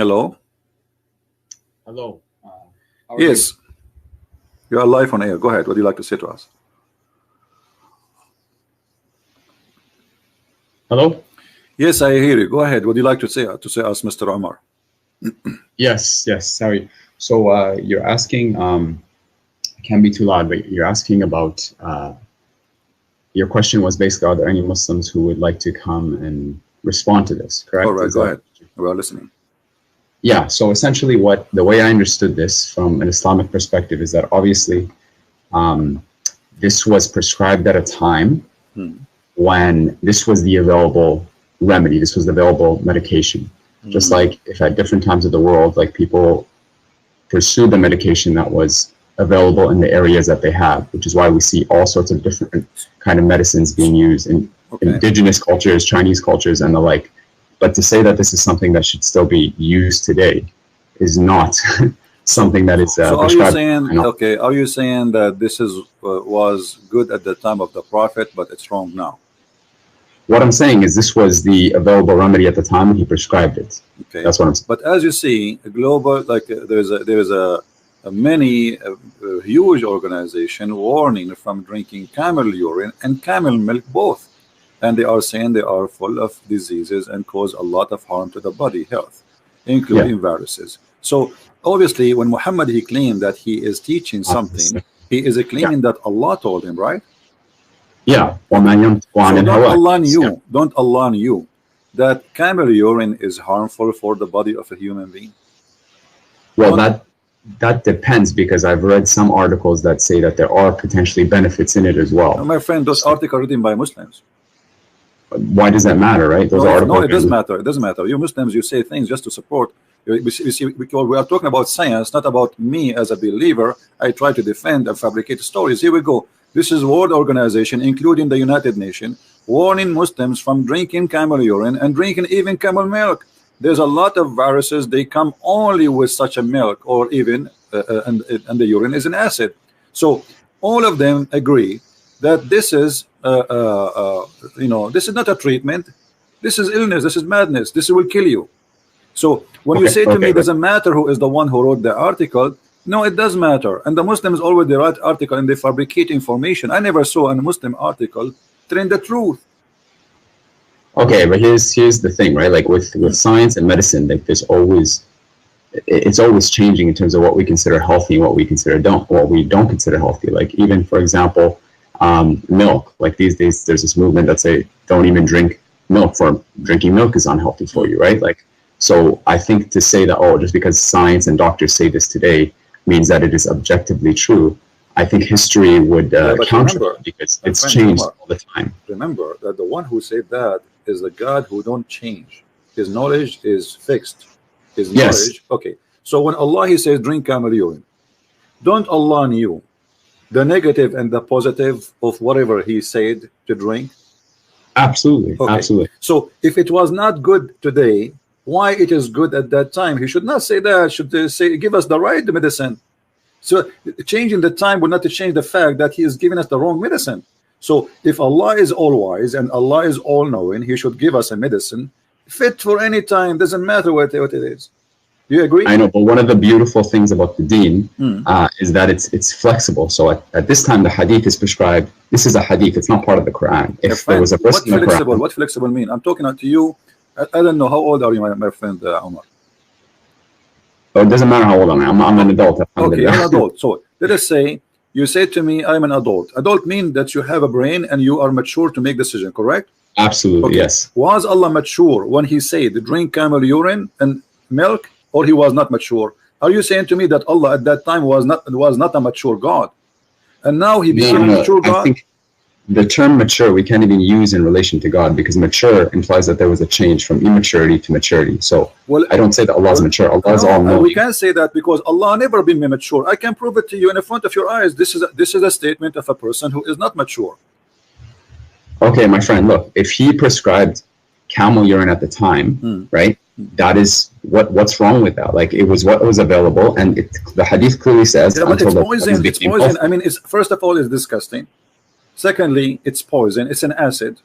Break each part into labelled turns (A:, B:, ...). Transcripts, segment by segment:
A: Hello.
B: Hello. How are you?
A: Yes, you are live on air. Go ahead. What do you like to say to us?
B: Hello.
A: Yes, I hear you. Go ahead. What do you like to say us, Mr. Omar?
B: Yes. Yes. Sorry. So you're asking. It can't be too loud, but you're asking about. Your question was basically, are there any Muslims who would like to come and respond to this? Correct?
A: All right.
B: Is
A: Go
B: that-
A: ahead. We are listening.
B: Yeah. So essentially, the way I understood this from an Islamic perspective is that obviously, this was prescribed at a time when this was the available remedy. This was the available medication. Just like if at different times of the world, like people pursued the medication that was available in the areas that they have, which is why we see all sorts of different kind of medicines being used in indigenous cultures, Chinese cultures, and the like. But to say that this is something that should still be used today is not something that is
A: So are you
B: prescribed.
A: saying okay? Are you saying that this is was good at the time of the Prophet, but it's wrong now?
B: What I'm saying is this was the available remedy at the time when he prescribed it.
A: Okay,
B: That's what I'm saying.
A: but as you see, a global there is a huge organization warning from drinking camel urine and camel milk both, and they are saying they are full of diseases and cause a lot of harm to the body health, including viruses. So obviously, when Muhammad he claimed that he is teaching something, he is claiming that Allah told him, right?
B: Yeah.
A: So don't Allah knew that camel urine is harmful for the body of a human being?
B: Well, that depends, because I've read some articles that say that there are potentially benefits in it as well.
A: My friend, those articles are written by Muslims.
B: Why does that matter, right? Those articles.
A: No, it doesn't matter. It doesn't matter. You Muslims, you say things just to support. You see, because we are talking about science, not about me as a believer. I try to defend and fabricate stories. Here we go. This is World Organization, including the United Nations, warning Muslims from drinking camel urine and drinking even camel milk. There's a lot of viruses. They come only with such a milk, or even and the urine is an acid. So all of them agree that this is this is not a treatment. This is illness. This is madness. This will kill you. So when you say to me, doesn't matter who is the one who wrote the article, no, it does matter. And the Muslims always they write article and they fabricate information. I never saw a Muslim article telling the truth.
B: Okay, but here's the thing, right? Like with science and medicine, like it's always changing in terms of what we consider healthy and what we don't consider healthy. Like even for example, milk. Like these days, there's this movement that say don't even drink milk, for drinking milk is unhealthy for you, right? Like, so I think to say that just because science and doctors say this today means that it is objectively true, I think history would counter that, because it's changed all the time.
A: Remember that the one who said that is the God who don't change. His knowledge is fixed. His knowledge. Okay. So when Allah he says drink camel urine, don't Allah knew the negative and the positive of whatever he said to drink?
B: Absolutely.
A: Okay.
B: Absolutely.
A: So if it was not good today, why it is good at that time? He should not say that. Should say give us the right medicine. So changing the time would not change the fact that he is giving us the wrong medicine. So if Allah is all wise and Allah is all knowing, he should give us a medicine fit for any time. Doesn't matter what it is. Do you agree?
B: I know, but one of the beautiful things about the deen is that it's flexible. So at this time, the hadith is prescribed. This is a hadith. It's not part of the Quran. If there was a verse in the Quran,
A: what flexible mean? I'm talking to you. I don't know how old are you, my friend Omar?
B: Oh, it doesn't matter how old I am. I'm an adult.
A: Okay, I'm an adult. So let us say you say to me, I'm an adult. Adult means that you have a brain and you are mature to make decision. Correct?
B: Absolutely. Yes.
A: Was Allah mature when he said drink camel urine and milk, or he was not mature? Are you saying to me that Allah at that time was not a mature God, and now he became a mature God?
B: I think the term mature we can't even use in relation to God, because mature implies that there was a change from immaturity to maturity. So I don't say that Allah is mature. Allah is all knowing.
A: We can't say that because Allah never been mature. I can prove it to you in front of your eyes. This is a statement of a person who is not mature.
B: Okay, my friend, look, if he prescribed camel urine at the time, right? That is what's wrong with that? Like, it was what was available, and the hadith clearly says.
A: Yeah, but it's poison. It's poison. I mean, first of all, it's disgusting. Secondly, it's poison. It's an acid,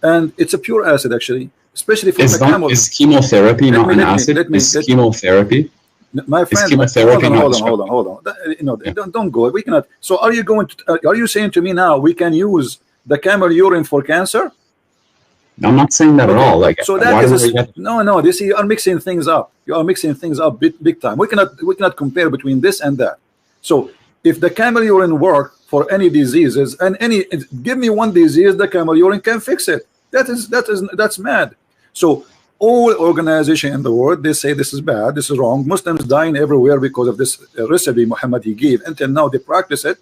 A: and it's a pure acid actually. especially for the camel.
B: Is chemotherapy not an acid? Is chemotherapy?
A: My friend, hold on. You know, don't go. We cannot. So are you going to? Are you saying to me now we can use the camel urine for cancer?
B: I'm not saying that at all. Like,
A: so that is no. This you are mixing things up. You are mixing things up big time. We cannot compare between this and that. So if the camel urine work for any diseases and give me one disease, the camel urine can fix it. That's mad. So all organization in the world, they say this is bad, this is wrong. Muslims dying everywhere because of this recipe Muhammad he gave. Until now they practice it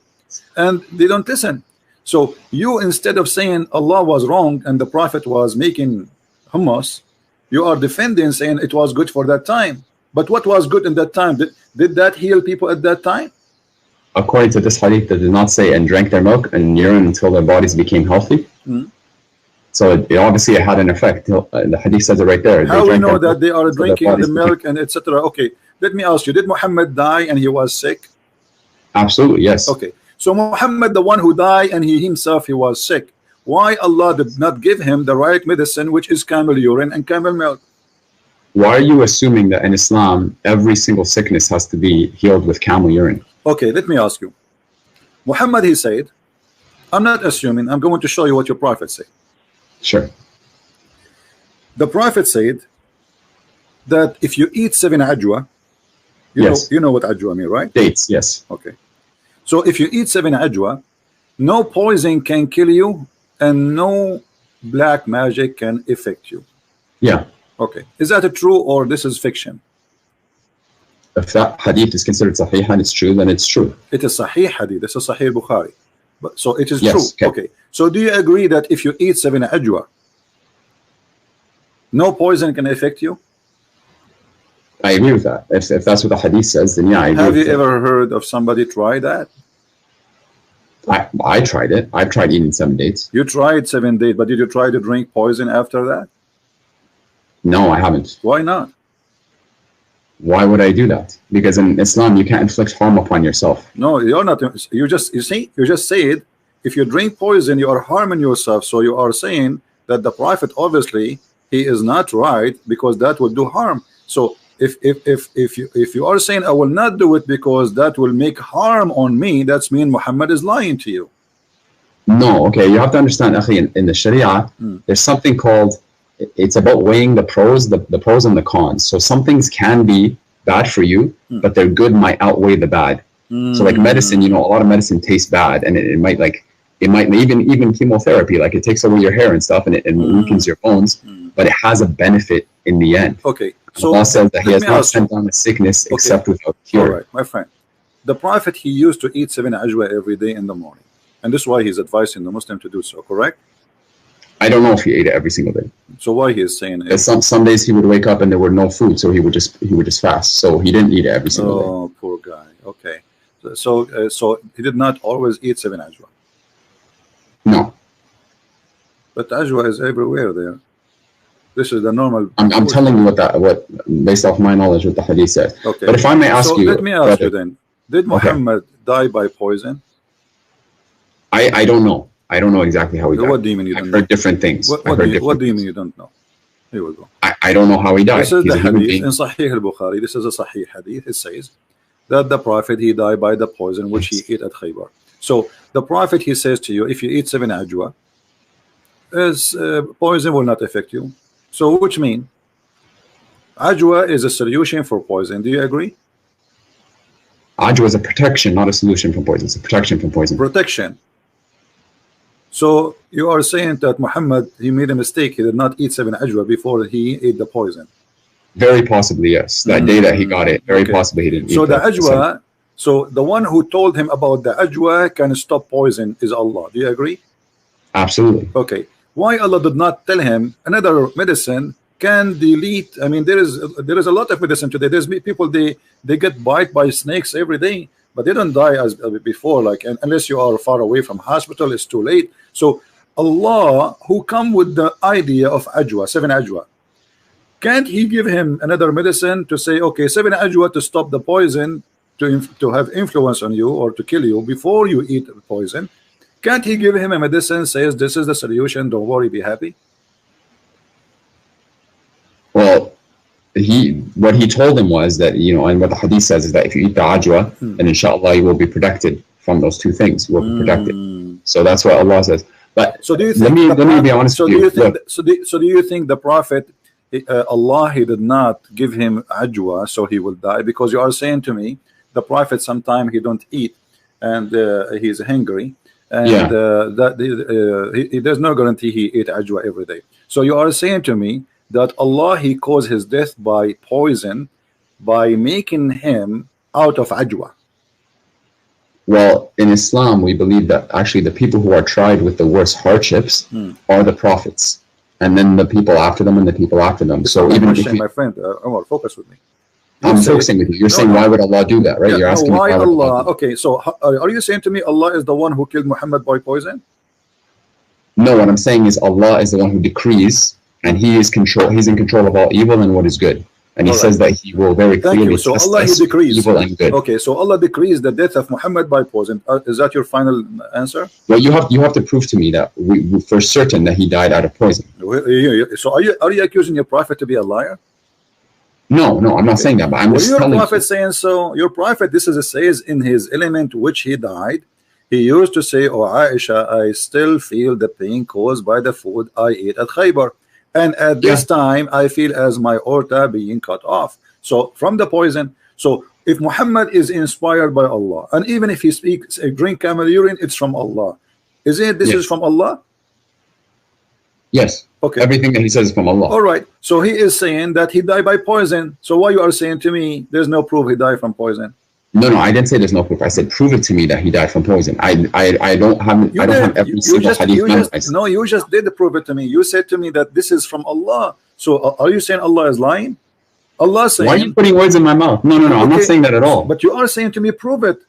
A: and they don't listen. So you, instead of saying Allah was wrong and the Prophet was making hummus, you are defending, saying it was good for that time. But what was good in that time? Did that heal people at that time?
B: According to this hadith, that did not say and drank their milk and urine until their bodies became healthy. So it obviously had an effect. The hadith says it right there.
A: How we know that they are drinking the milk and etc.? Okay, let me ask you: did Muhammad die and he was sick?
B: Absolutely, yes.
A: Okay, so Muhammad, the one who died and he himself he was sick. Why Allah did not give him the right medicine, which is camel urine and camel milk?
B: Why are you assuming that in Islam every single sickness has to be healed with camel urine?
A: Okay, let me ask you. Muhammad, he said, I'm not assuming, I'm going to show you what your prophet said.
B: Sure.
A: The prophet said that if you eat 7 ajwa, you know what ajwa mean, right?
B: Dates, yes.
A: Okay. So if you eat 7 ajwa, no poison can kill you and no black magic can affect you.
B: Yeah.
A: Okay. Is that true or this is fiction?
B: If that hadith is considered sahih and it's true, then it's true.
A: It is sahih hadith. This is sahih Bukhari. But so it is
B: yes,
A: true. Okay. So do you agree that if you eat 7 ajwa, no poison can affect you?
B: I agree with that. If that's what the hadith says, then yeah, I agree.
A: Have you ever heard of somebody try that?
B: I tried it. I've tried eating 7 dates.
A: You tried 7 dates, but did you try to drink poison after that?
B: No, I haven't.
A: Why not?
B: Why would I do that? Because in Islam, you can't inflict harm upon yourself.
A: No, you're not. You just said if you drink poison, you are harming yourself. So you are saying that the Prophet, obviously, he is not right because that would do harm. So if you are saying I will not do it because that will make harm on me, that's mean Muhammad is lying to you.
B: No, okay, you have to understand, akhi, in the Sharia, there's something called, it's about weighing the pros, the pros and the cons. So some things can be bad for you, but their good might outweigh the bad. So like medicine, you know, a lot of medicine tastes bad, and it might even chemotherapy, like it takes away your hair and stuff, and it weakens your bones, but it has a benefit in the end.
A: Okay. So
B: Allah says that He has not sent down a sickness except without cure.
A: All right, my friend. The Prophet, he used to eat 7 ajwa every day in the morning, and this is why he's advising the Muslim to do so. Correct?
B: I don't know if he ate it every single day.
A: So why he is saying it?
B: Some days he would wake up and there were no food, so he would just fast. So he didn't eat it every single day.
A: Oh, poor guy. Okay. So he did not always eat 7 ajwa.
B: No.
A: But ajwa is everywhere there. This is the normal.
B: I'm telling you what based off my knowledge, what the hadith says.
A: Okay.
B: But if I may ask you,
A: let me ask you then: did Muhammad die by poison?
B: I don't know. I don't know exactly how he died.
A: What do you mean you don't know?
B: I've heard different things.
A: What do you mean you don't know? Here we go.
B: I don't know how he died.
A: This is the hadith in Sahih al-Bukhari. This is a Sahih hadith. It says that the Prophet, he died by the poison which he ate at Khaybar. So the Prophet, he says to you, if you eat 7 ajwa, poison will not affect you. So which mean ajwa is a solution for poison. Do you agree?
B: Ajwa is a protection, not a solution from poison. It's a protection from poison.
A: Protection. So you are saying that Muhammad, he made a mistake. He did not eat 7 ajwa before he ate the poison.
B: Very possibly, yes. That day that he got it, very possibly he didn't eat.
A: So the ajwa, so the one who told him about the ajwa can stop poison is Allah. Do you agree?
B: Absolutely.
A: Okay. Why Allah did not tell him another medicine can delete? I mean, there is a lot of medicine today. There's people they get bite by snakes every day, but they don't die as before. Like unless you are far away from hospital, it's too late. So Allah, who come with the idea of ajwa, 7 ajwa, can't He give him another medicine to say, okay, 7 ajwa to stop the poison, to have influence on you or to kill you before you eat the poison? Can't He give him a medicine says this is the solution, don't worry, be happy?
B: what he told him was that, you know, and what the hadith says is that if you eat the ajwa, then inshallah you will be protected from those two things. You will be protected. So that's what Allah says. But
A: so do you think
B: let me be honest with you.
A: So do you think the Prophet, Allah, he did not give him ajwa so he will die? Because you are saying to me the Prophet sometime he don't eat and he's hungry, and there's no guarantee he ate ajwa every day. So you are saying to me that Allah, he caused his death by poison by making him out of ajwa.
B: Well, in Islam, we believe that actually the people who are tried with the worst hardships are the prophets, and then the people after them, and the people after them. So even if
A: my friend, Omar, focus with me.
B: I'm focusing with you. You're saying, why would Allah do that, right? You're asking
A: why Allah? Okay, so are you saying to me Allah is the one who killed Muhammad by poison?
B: No, what I'm saying is Allah is the one who decrees, and He is He's in control of all evil and what is good. And He says that He will very clearly
A: so Allah, He decrees
B: evil and good.
A: Okay, so Allah decrees the death of Muhammad by poison. Is that your final answer?
B: Well, you have to prove to me that we for certain that he died out of poison.
A: So are you accusing your prophet to be a liar?
B: No, I'm not saying that, but I'm just telling you.
A: Your prophet saying so. Your prophet, this is says in his element which he died. He used to say, "Oh Aisha, I still feel the pain caused by the food I ate at Khaybar, and at this time I feel as my aorta being cut off." So from the poison. So if Muhammad is inspired by Allah, and even if he speaks, drink camel urine, it's from Allah. Is it? This is from Allah.
B: Yes. Okay. Everything that he says is from Allah.
A: All right. So he is saying that he died by poison. So why you are saying to me there's no proof he died from poison?
B: No, I didn't say there's no proof. I said prove it to me that he died from poison. I don't have every single hadith memorized.
A: No, you just did prove it to me. You said to me that this is from Allah. So are you saying Allah is lying? Allah saying.
B: Why are you putting words in my mouth? No. Okay. I'm not saying that at all.
A: But you are saying to me prove it.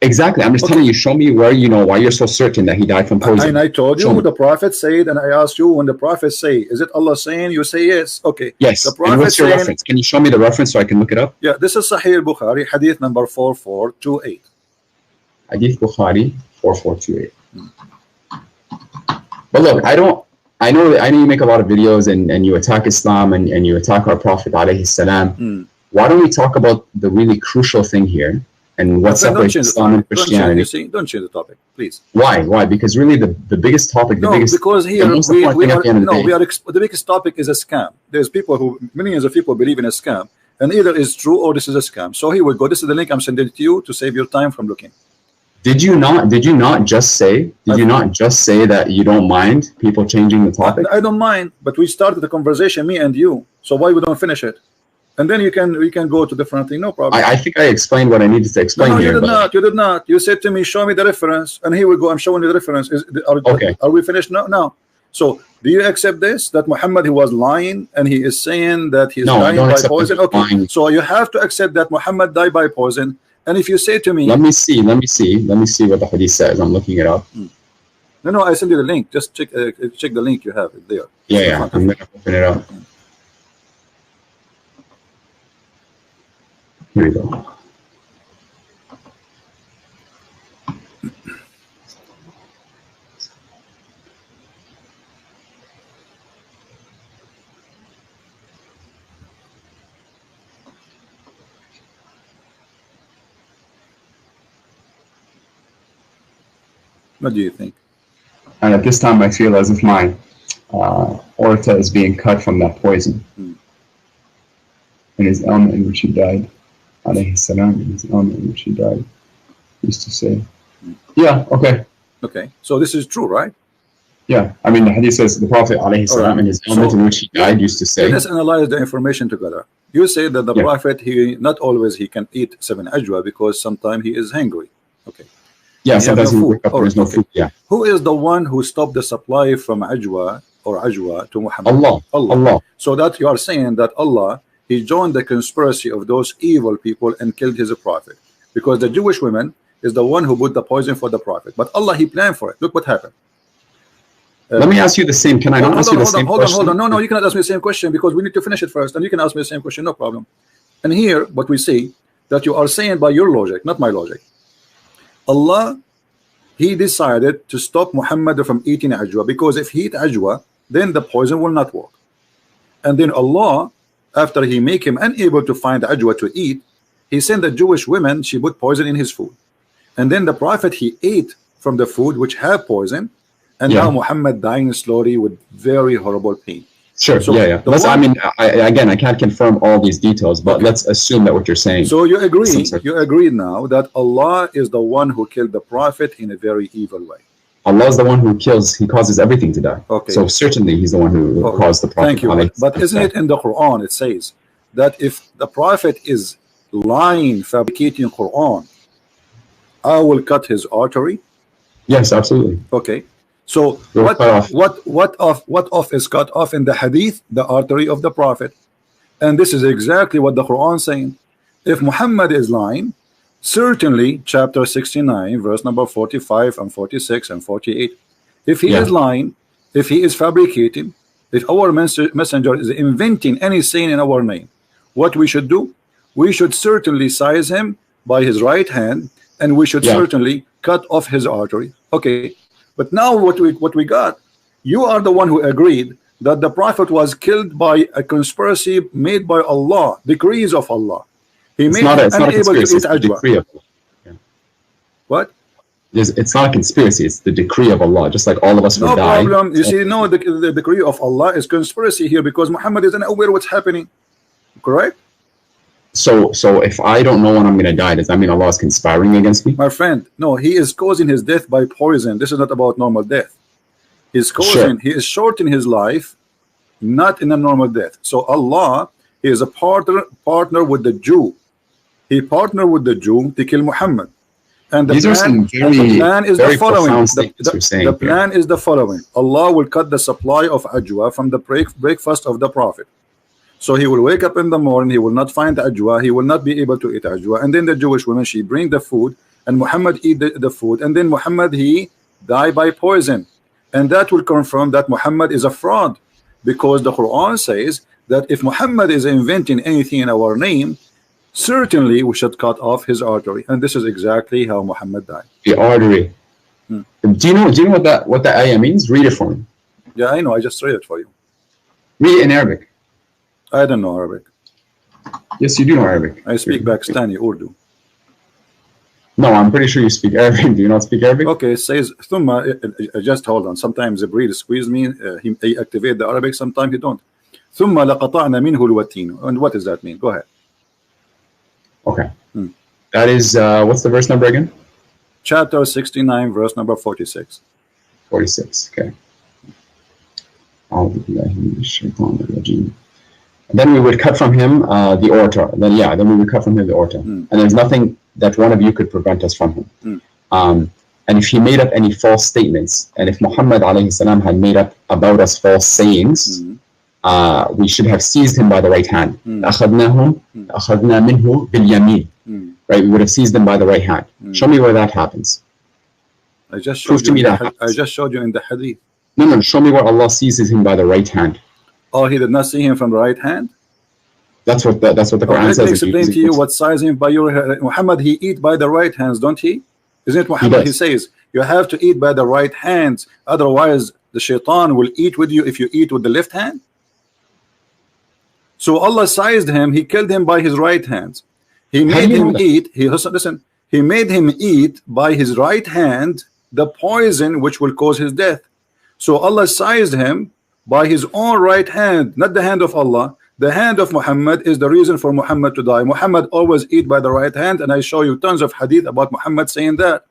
B: Exactly. I'm just telling you, show me where, why you're so certain that he died from poison.
A: And I told you the Prophet said, and I asked you when the Prophet say, is it Allah saying? You say yes. Okay.
B: Yes.
A: The Prophet
B: and what's your reference? Can you show me the reference so I can look it up?
A: Yeah, this is Sahih Bukhari, hadith number 4428.
B: Hadith Bukhari 4428. But look, I know you make a lot of videos and you attack Islam and you attack our Prophet alayhi salam. Why don't we talk about the really crucial thing here? And what separates Islam and Christianity?
A: Don't change the topic, please.
B: Why? Because really the biggest topic,
A: because here the biggest topic is a scam. There's millions of people believe in a scam, and either it's true or this is a scam. So here we go. This is the link I'm sending to you to save your time from looking.
B: Did you not just say that you don't mind people changing the topic?
A: I don't mind, but we started the conversation, me and you. So why we don't finish it? And then we can go to different thing, no problem.
B: I think I explained what I needed to explain here.
A: You did not. You said to me, show me the reference, and here we go. I'm showing you the reference.
B: Okay.
A: Are we finished now? No. So do you accept this? That Muhammad, he was lying, and he is saying that he's dying by poison? Okay. Lying. So you have to accept that Muhammad died by poison. And if you say to me,
B: let me see what the hadith says. I'm looking it up.
A: No, I send you the link. Just check the link you have it there.
B: Yeah. I'm gonna open it up. Here we go.
A: What do you think?
B: And at this time, I feel as if my aorta is being cut from that poison. In his ailment in which he died. Alayhi salam, in his ailment in which he died, used to say. Yeah, okay.
A: Okay, so this is true, right?
B: Yeah, I mean the hadith says the Prophet alayhi salam in his ailment in which he died used to say.
A: Let's analyze the information together. You say that the Prophet, he not always he can eat 7 ajwa because sometimes he is hungry. Okay.
B: Yeah, sometimes he wake up there's no food. Yeah.
A: Who is the one who stopped the supply from ajwa to Muhammad?
B: Allah.
A: So that you are saying that Allah, he joined the conspiracy of those evil people and killed his prophet, because the Jewish woman is the one who put the poison for the prophet, but Allah, he planned for it. Look what happened.
B: Let me ask you the same. Can I not ask you the same question?
A: Hold on. No, you cannot ask me the same question because we need to finish it first, and you can ask me the same question, no problem. And here, what we see that you are saying by your logic, not my logic. Allah, he decided to stop Muhammad from eating ajwa, because if he eat ajwa, then the poison will not work. And then Allah after he make him unable to find ajwa to eat, he sent the Jewish women, she put poison in his food. And then the Prophet, he ate from the food which had poison, and now Muhammad dying slowly with very horrible pain.
B: Sure. So I mean, again, I can't confirm all these details, but let's assume that what you're saying.
A: So you agree? You agree now that Allah is the one who killed the Prophet in a very evil way.
B: Allah is the one who kills. He causes everything to die.
A: Okay.
B: So certainly He's the one who caused the Prophet.
A: Thank you. But isn't it in the Quran? It says that if the Prophet is lying, fabricating Quran, I will cut his artery.
B: Yes, absolutely.
A: Okay. So what off is cut off in the hadith? The artery of the Prophet. And this is exactly what the Quran is saying. If Muhammad is lying, certainly chapter 69 verse number 45 and 46 and 48, if he is lying, if he is fabricating, if our messenger is inventing any saying in our name, what we should do? We should certainly seize him by his right hand, and we should certainly cut off his artery. Okay. But now what we got, you are the one who agreed that the Prophet was killed by a conspiracy made by Allah, decrees of Allah. He made him unable to eat ajwa. What?
B: It's not a conspiracy, it's the decree of Allah, just like all of us would die.
A: No problem. You see, no, the decree of Allah is conspiracy here because Muhammad isn't aware what's happening. Correct?
B: So if I don't know when I'm going to die, does that mean Allah is conspiring against me?
A: My friend, no, he is causing his death by poison. This is not about normal death. He's causing, he is shortening his life, not in a normal death. So Allah is a partner with the Jew. He partnered with the Jew to kill Muhammad. And the plan is the following. The plan is the following. Allah will cut the supply of ajwa from the breakfast of the Prophet. So he will wake up in the morning, he will not find ajwa, he will not be able to eat ajwa. And then the Jewish woman, she bring the food, and Muhammad eat the food. And then Muhammad, he die by poison. And that will confirm that Muhammad is a fraud. Because the Quran says that if Muhammad is inventing anything in our name, certainly we should cut off his artery. And this is exactly how Muhammad died.
B: The artery. Do you know what the ayah means? Read it for me.
A: Yeah, I know. I just read it for you.
B: Read it in Arabic.
A: I don't know Arabic.
B: Yes, you do know Arabic.
A: I speak Pakistani Urdu.
B: No, I'm pretty sure you speak Arabic. Do you not speak Arabic?
A: Okay, it says thumma. Just hold on. Sometimes the breed squeeze me. He activate the Arabic. Sometimes he don't. Thumma laqata'na minhu alwatin. And what does that mean? Go ahead.
B: Okay. That is what's the verse number again?
A: Chapter 69, verse number 46.
B: 46. Okay. Then we would cut from him the aorta. Then we would cut from him the aorta. And there's nothing that one of you could prevent us from him. And if he made up any false statements, and if Muhammad alayhi salam had made up about us false sayings, we should have seized him by the right hand. أخذنا منه باليمين. Right, we would have seized him by the right hand. Show me where that happens.
A: I just showed you in the hadith.
B: No, show me where Allah seizes him by the right hand.
A: Oh, he did not see him from the right hand?
B: That's what the Quran says.
A: Let me explain to you what sizing by your Muhammad, he eat by the right hands, don't he? Isn't it Muhammad? He says you have to eat by the right hands, otherwise the shaitan will eat with you if you eat with the left hand. So Allah sized him, he killed him by his right hands. He made him eat, he made him eat by his right hand the poison which will cause his death. So Allah sized him by his own right hand, not the hand of Allah. The hand of Muhammad is the reason for Muhammad to die. Muhammad always eat by the right hand, and I show you tons of hadith about Muhammad saying that.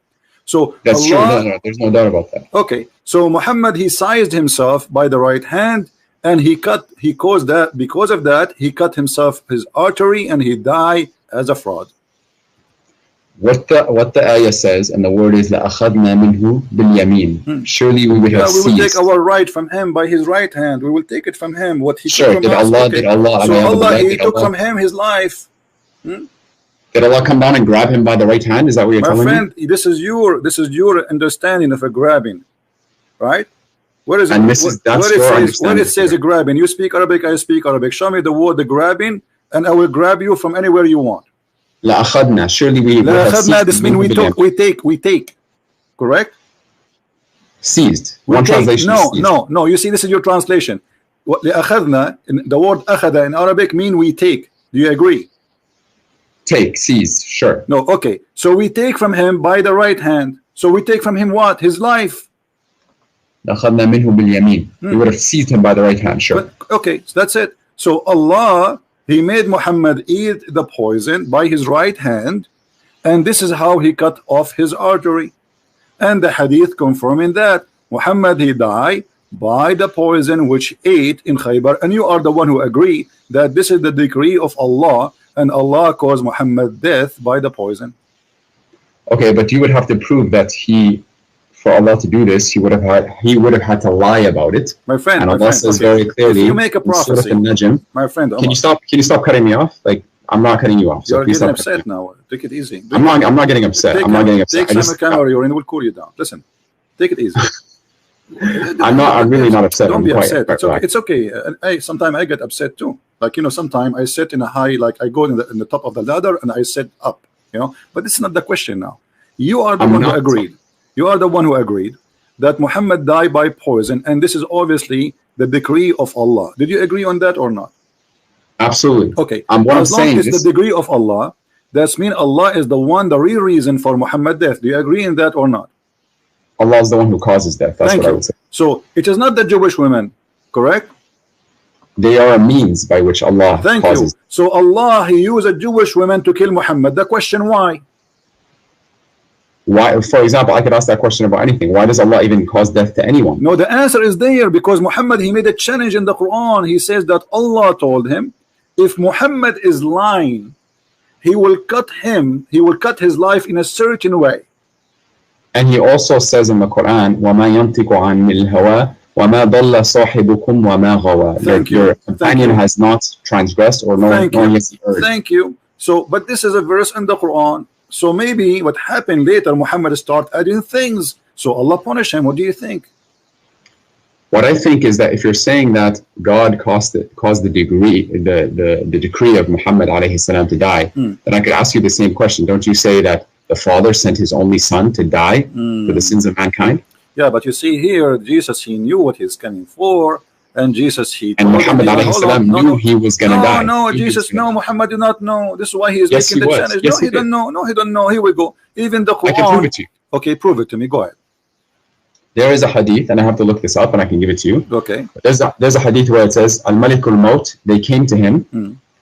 A: So
B: that's true. No, there's no doubt about that.
A: Okay, so Muhammad, he sized himself by the right hand, and he caused that. Because of that, he cut himself his artery, and he died as a fraud.
B: What the ayah says, and the word is لَأَخَذْنَا مِنْهُ بِالْيَمِينَ. Surely we would have seized.
A: We will take our right from him by his right hand. We will take it from him. What he
B: took from us. Did Allah,
A: so Allah, he took from him his life.
B: Did Allah come down and grab him by the right hand? Is that what you're telling me? My friend,
A: this is your understanding of a grabbing, right? Where is it?
B: And where
A: it says a grabbing? You speak Arabic, I speak Arabic. Show me the word the grabbing, and I will grab you from anywhere you want.
B: لأخذنا. Surely we
A: this means we take. Correct?
B: Seized.
A: Translation. No. You see, this is your translation. لأخذنا, the word أخذ in Arabic mean we take. Do you agree?
B: Take, seize, sure.
A: No, okay. So we take from him by the right hand. So we take from him what? His life.
B: لأخذنا منه باليمين. We would have seized him by the right hand, sure.
A: But, okay, so that's it. So Allah, He made Muhammad eat the poison by his right hand, and this is how he cut off his artery. And the hadith confirming that Muhammad, he died by the poison which ate in Khaybar, and you are the one who agree that this is the decree of Allah, and Allah caused Muhammad death by the poison.
B: Okay, but you would have to prove that for Allah to do this, he would have had to lie about it.
A: My friend,
B: and Allah says very clearly,
A: if you make a prophecy, my friend,
B: can you stop cutting me off? Like, I'm not cutting you off. So
A: you're getting upset now. Take it easy.
B: I'm not getting upset. I'm not getting upset.
A: Take some camera, and we'll cool you down. Listen, take it easy.
B: I'm really not upset.
A: Don't be upset. It's okay. Sometimes I get upset too. Like, sometimes I sit in a high, like I go in the top of the ladder and I sit up. But this is not the question now. You are the one who agreed. You are the one who agreed that Muhammad died by poison, and this is obviously the decree of Allah. Did you agree on that or not?
B: Absolutely.
A: Okay.
B: What I'm saying
A: is the decree of Allah, that's mean Allah is the one, the real reason for Muhammad's death. Do you agree in that or not?
B: Allah is the one who causes death. That's what I would say.
A: So it is not the Jewish women, correct?
B: They are a means by which Allah causes.
A: You. So Allah, He used a Jewish woman to kill Muhammad. The question, why?
B: Why? For example, I could ask that question about anything. Why does Allah even cause death to anyone?
A: No, the answer is there, because Muhammad, he made a challenge in the Quran. He says that Allah told him, if Muhammad is lying, he will cut his life in a certain way.
B: And he also says in the Quran, وَمَا يَنْطِقُ عَنِ الْهَوَىٰ وَمَا ضَلَّ صَاحِبُكُمْ وَمَا غَوَىٰ. Your companion has not transgressed or nor has he erred.
A: Thank you. So, but this is a verse in the Quran. So maybe what happened later, Muhammad started adding things. So Allah punished him. What do you think?
B: What I think is that if you're saying that God caused the decree of Muhammad alayhi salam to die, then I could ask you the same question. Don't you say that the Father sent his only Son to die for the sins of mankind?
A: Yeah, but you see here, Jesus, he knew what he's coming for, and Jesus,
B: and Muhammad alayhi salam knew he was going to die.
A: No, Jesus, no, Muhammad did not know. This is why he is making the challenge.
B: Yes,
A: no, he don't know. No, he don't know. Here we go. Even the Quran.
B: I can prove it to you.
A: Okay, prove it to me. Go ahead.
B: There is a hadith, and I have to look this up, and I can give it to you.
A: Okay.
B: There's a hadith where it says, Al-Malikul Maut, they came to him,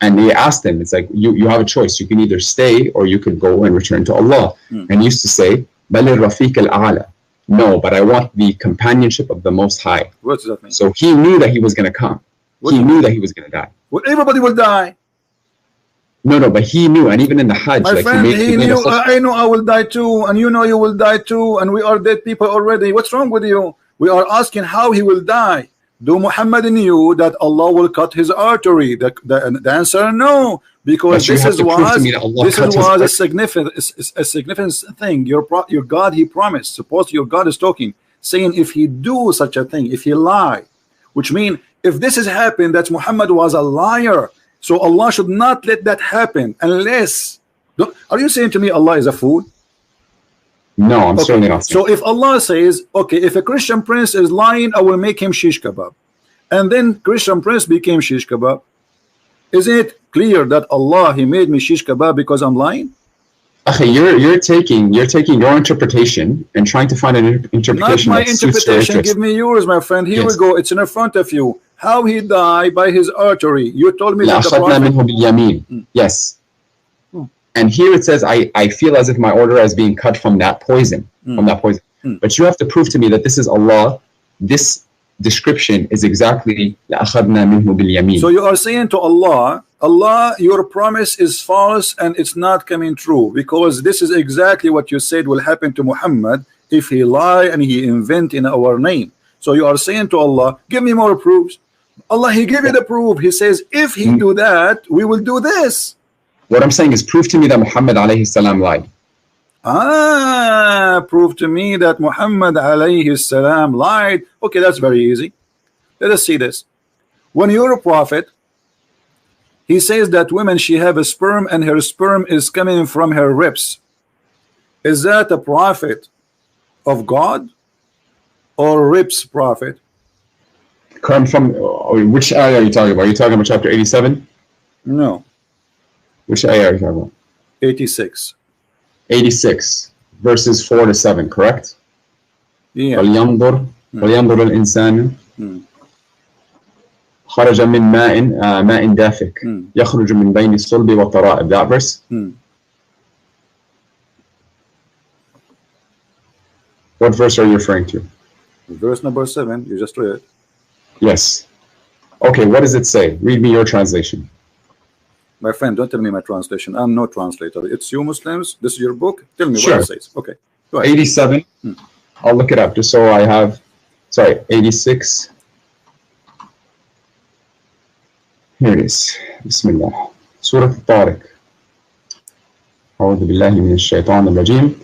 B: and they asked him, it's like, you have a choice. You can either stay, or you can go and return to Allah. And he used to say, Bali Rafiq al-A'la. No, but I want the companionship of the Most High.
A: What does that mean?
B: So he knew that he was going to come. He knew that he was going to die.
A: Well, everybody will die.
B: No, but he knew, and even in the Hajj,
A: my friend, he knew. I know I will die too, and you know you will die too, and we are dead people already. What's wrong with you? We are asking how he will die. Do Muhammad knew that Allah will cut his artery? The answer, no, because this was a significant thing. Your God, He promised. Suppose your God is talking, saying if he do such a thing, if he lie, which means if this has happened, that Muhammad was a liar. So Allah should not let that happen unless. Are you saying to me Allah is a fool?
B: No, I'm certainly not.
A: So if Allah says, okay, if a Christian prince is lying, I will make him shish kebab, and then Christian prince became shish kebab, is it clear that Allah, He made me shish kebab because I'm lying?
B: Okay, you're taking your interpretation and trying to find an interpretation.
A: Not my interpretation. Give me yours, my friend. Here we go. It's in front of you. How he died by his artery. You told me that the Prophet.
B: Yes. And here it says, I feel as if my order is being cut from that poison. But you have to prove to me that this is Allah. This description is exactly
A: so you are saying to Allah, your promise is false and it's not coming true, because this is exactly what you said will happen to Muhammad if he lie and he invent in our name. So you are saying to Allah, give me more proofs. Allah, He gave you the proof. He says, if he do that, we will do this.
B: What I'm saying is, prove to me that Muhammad alayhi salam lied.
A: Prove to me that Muhammad alayhi salam lied. Okay, that's very easy. Let us see this. When you're a prophet, he says that women, she have a sperm and her sperm is coming from her ribs. Is that a prophet of God or ribs prophet?
B: Come from which ayah are you talking about? Are you talking about chapter 87?
A: No.
B: Which ayah are you talking about?
A: 86.
B: 86, verses 4 to 7, correct?
A: Yeah.
B: فلينظر الإنسان خرج من ماء دافق يخرج من بين الصلب والترائب. That verse? What verse are you referring to?
A: Verse number 7, you just read.
B: Yes. Okay, what does it say? Read me your translation.
A: My friend, don't tell me my translation. I'm no translator. It's you Muslims. This is your book. Tell me
B: Sure.
A: what it says. Okay. Go ahead.
B: 87. I'll look it up just so I have. Sorry, 86. Here it is. Bismillah. Surah Al-Tariq. أعوذ بالله من الشيطان الرجيم.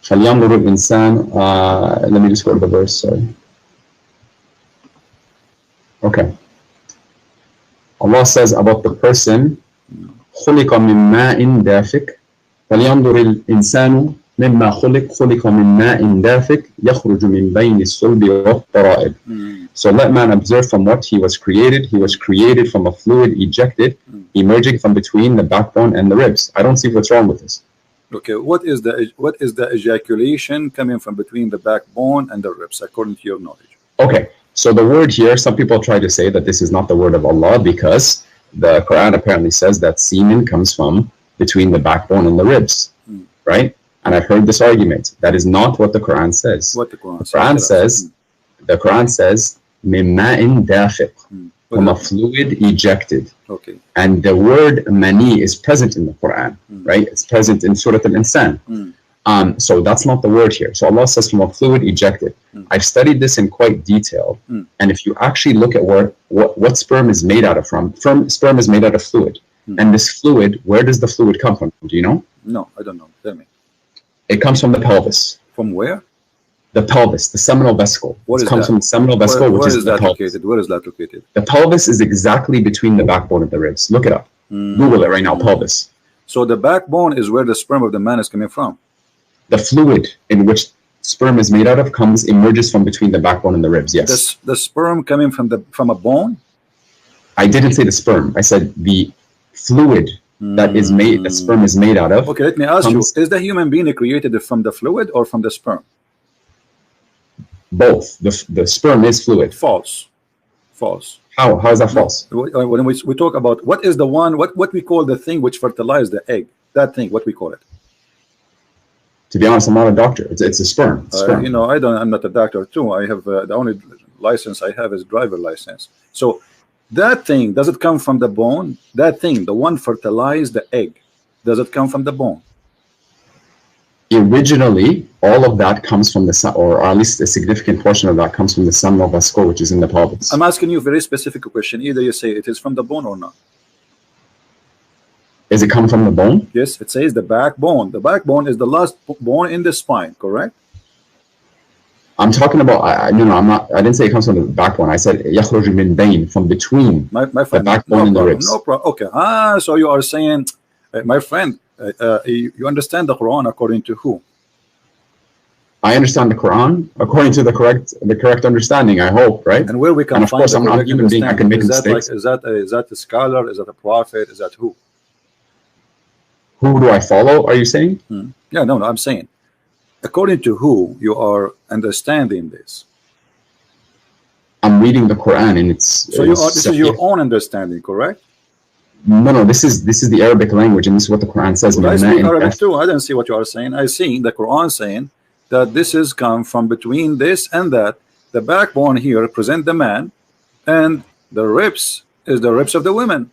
B: فلينظر الإنسان. Let me just go to the verse. Sorry. Okay. Allah says about the person خلق من ماء دافق فلينظر الإنسان مما خلق من ماء دافق يخرج من بين الصلب والترائب. So let man observe from what he was created. He was created from a fluid ejected, emerging from between the backbone and the ribs. I don't see what's wrong with this.
A: Okay, what is the ejaculation coming from between the backbone and the ribs, according to your knowledge?
B: Okay, so the word here, some people try to say that this is not the word of Allah because the Quran apparently says that semen comes from between the backbone and the ribs, right? And I've heard this argument. That is not what the Quran says.
A: What the Quran
B: says? The Quran says, "Min ma'in dafiq," from a fluid ejected.
A: Okay.
B: And the word mani is present in the Quran, right? It's present in Surah Al-Insan. So that's not the word here. So Allah says from a fluid ejected. I've studied this in quite detail. And if you actually look at what sperm is made out of sperm is made out of fluid. And this fluid, where does the fluid come from? Do you know?
A: No, I don't know. Tell me.
B: It comes from the pelvis.
A: From where?
B: The pelvis, the seminal vesicle.
A: It
B: comes from the seminal vesicle, which is the pelvis.
A: Located? Where is that located?
B: The pelvis is exactly between the backbone and the ribs. Look it up. Google it right now, pelvis.
A: So the backbone is where the sperm of the man is coming from.
B: The fluid in which sperm is made out of emerges from between the backbone and the ribs. Yes.
A: The sperm coming from a bone?
B: I didn't say the sperm. I said the fluid that is made, that sperm is made out of.
A: Okay, let me ask you: is the human being created from the fluid or from the sperm?
B: Both. The sperm is fluid.
A: False.
B: How is that false?
A: When we talk about what is the one, what we call the thing which fertilizes the egg, that thing, what we call it?
B: To be honest, I'm not a doctor. It's a sperm.
A: You know, I'm not a doctor too. I have the only license I have is driver license. So that thing, does it come from the bone? That thing, the one fertilized the egg, does it come from the bone?
B: Originally, all of that comes from or at least a significant portion of that comes from the seminal vesicle, which is in the pelvis.
A: I'm asking you a very specific question. Either you say it is from the bone or not.
B: Is it come from the bone?
A: Yes, it says the backbone. The backbone is the last bone in the spine, correct?
B: I'm talking about, no, I'm not, I didn't say it comes from the backbone. I said yakhruju min bayn, from between
A: my friend,
B: the backbone and the ribs.
A: No problem. Okay. So you are saying, my friend, you understand the Quran according to who?
B: I understand the Quran according to the correct understanding, I hope, right?
A: And where we can
B: and of
A: find
B: course, I'm not a human being, I can make mistakes.
A: Is that a scholar? Is that a prophet? Is that who?
B: Who do I follow, are you saying?
A: Yeah, no, I'm saying, according to who you are understanding this?
B: I'm reading the Quran and it's...
A: So this is your own understanding, correct?
B: No, this is the Arabic language, and this is what the Quran says.
A: Well, I speak Arabic too. I don't see what you are saying. I see the Quran saying that this is come from between this and that. The backbone here represent the man, and the ribs is the ribs of the women.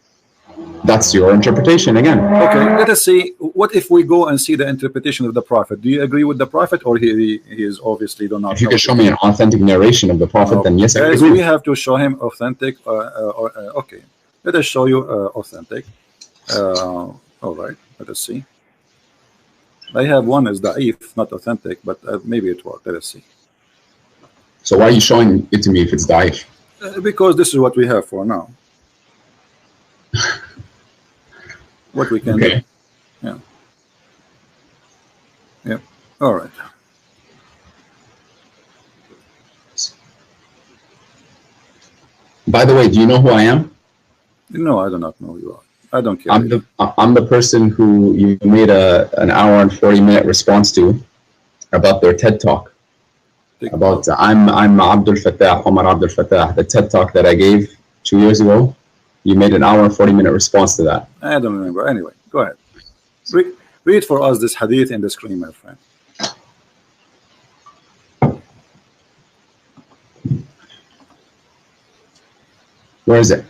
B: That's your interpretation again.
A: Okay, let us see. What if we go and see the interpretation of the Prophet? Do you agree with the Prophet, or he is obviously do not?
B: If you can show me an authentic narration of the Prophet, then yes, I agree.
A: We have to show him authentic. Okay, let us show you authentic. All right, let us see. I have one as da'if, not authentic, but maybe it worked. Let us see.
B: So why are you showing it to me if it's da'if?
A: Because this is what we have for now. What we can do. Yeah. All right.
B: By the way, do you know who I am?
A: No, I do not know who you are. I don't care.
B: I'm the person who you made an hour and 40-minute response to about their TED talk. About I'm Abdul Fetah, Omar Abdul Fetah, the TED talk that I gave 2 years ago. You made an hour and 40-minute response to that.
A: I don't remember. Anyway, go ahead. Read for us this hadith in the screen, my friend.
B: Where is it?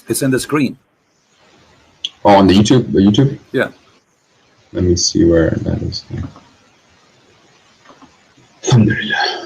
A: It's in the screen.
B: Oh, on the YouTube? The YouTube?
A: Yeah.
B: Let me see where that is. Alhamdulillah.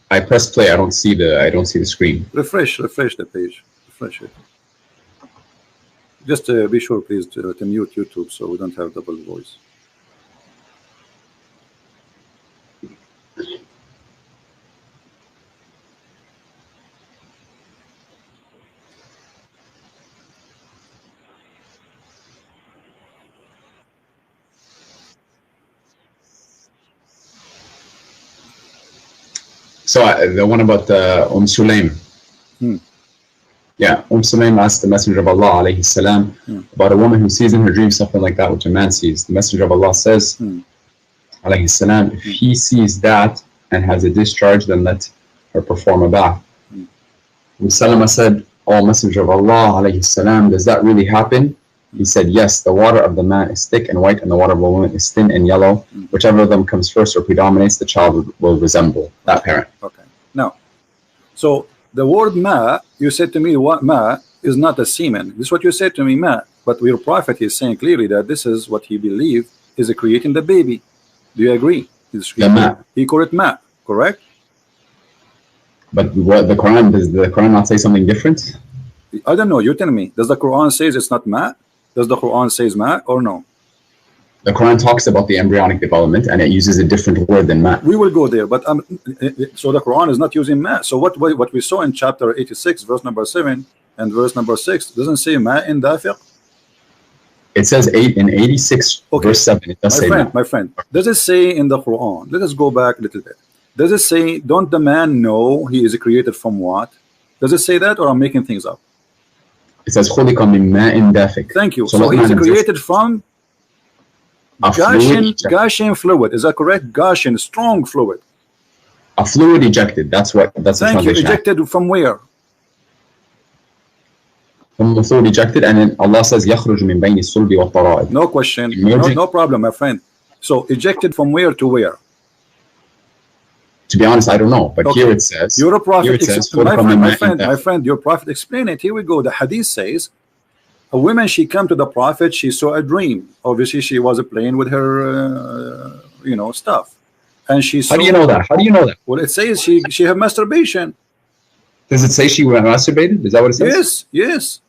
B: I press play. I don't see the screen.
A: Refresh the page. Refresh it. Just be sure, please, to mute YouTube so we don't have double voice.
B: So the one about Sulaim. Yeah, Sulaim asked the Messenger of Allah alayhi salam about a woman who sees in her dream something like that which a man sees. The Messenger of Allah says alayhi salam, if he sees that and has a discharge, then let her perform a bath. Salama said, "Oh Messenger of Allah alayhi salam, does that really happen?" He said, yes, the water of the man is thick and white and the water of a woman is thin and yellow. Whichever of them comes first or predominates, the child will resemble that parent.
A: Okay. Now, so the word ma, you said to me, what ma is not a semen. This is what you said to me, ma. But your prophet is saying clearly that this is what he believed is creating the baby. Do you agree? He called it ma, correct?
B: But what the Quran, does the Quran not say something different?
A: I don't know. You tell me. Does the Quran say it's not ma? Does the Quran say ma or no?
B: The Quran talks about the embryonic development and it uses a different word than ma.
A: We will go there, but so the Quran is not using ma. So what we saw in chapter 86, verse number 7 and verse number 6 doesn't say ma in dafiq.
B: It says 8 in 86 verse 7. It does say ma.
A: My friend, does it say in the Quran? Let us go back a little bit. Does it say, don't the man know he is created from what? Does it say that, or I'm making things up?
B: It says خُلِقَ مِن مَاءٍ دَافِقٍ.
A: Thank you. So he's created from gushing fluid. Is that correct? Gushing, strong fluid.
B: A fluid ejected. That's what. That's the translation.
A: Ejected from where?
B: From the fluid ejected, and then Allah says يَخْرُجُ مِن بَيْنِ الصُّلْبِ وَالتَّرَائِبِ.
A: No question. No problem, my friend. So ejected from where to where?
B: To be honest, I don't know, but here it says.
A: You're a prophet. My friend, your prophet explain it. Here we go. The hadith says, a woman, she come to the prophet, she saw a dream. Obviously, she was playing with her, stuff, and she saw.
B: How do you know that? How do you know that?
A: Well, it says she have masturbation.
B: Does it say she masturbated? Is that what it says?
A: Yes.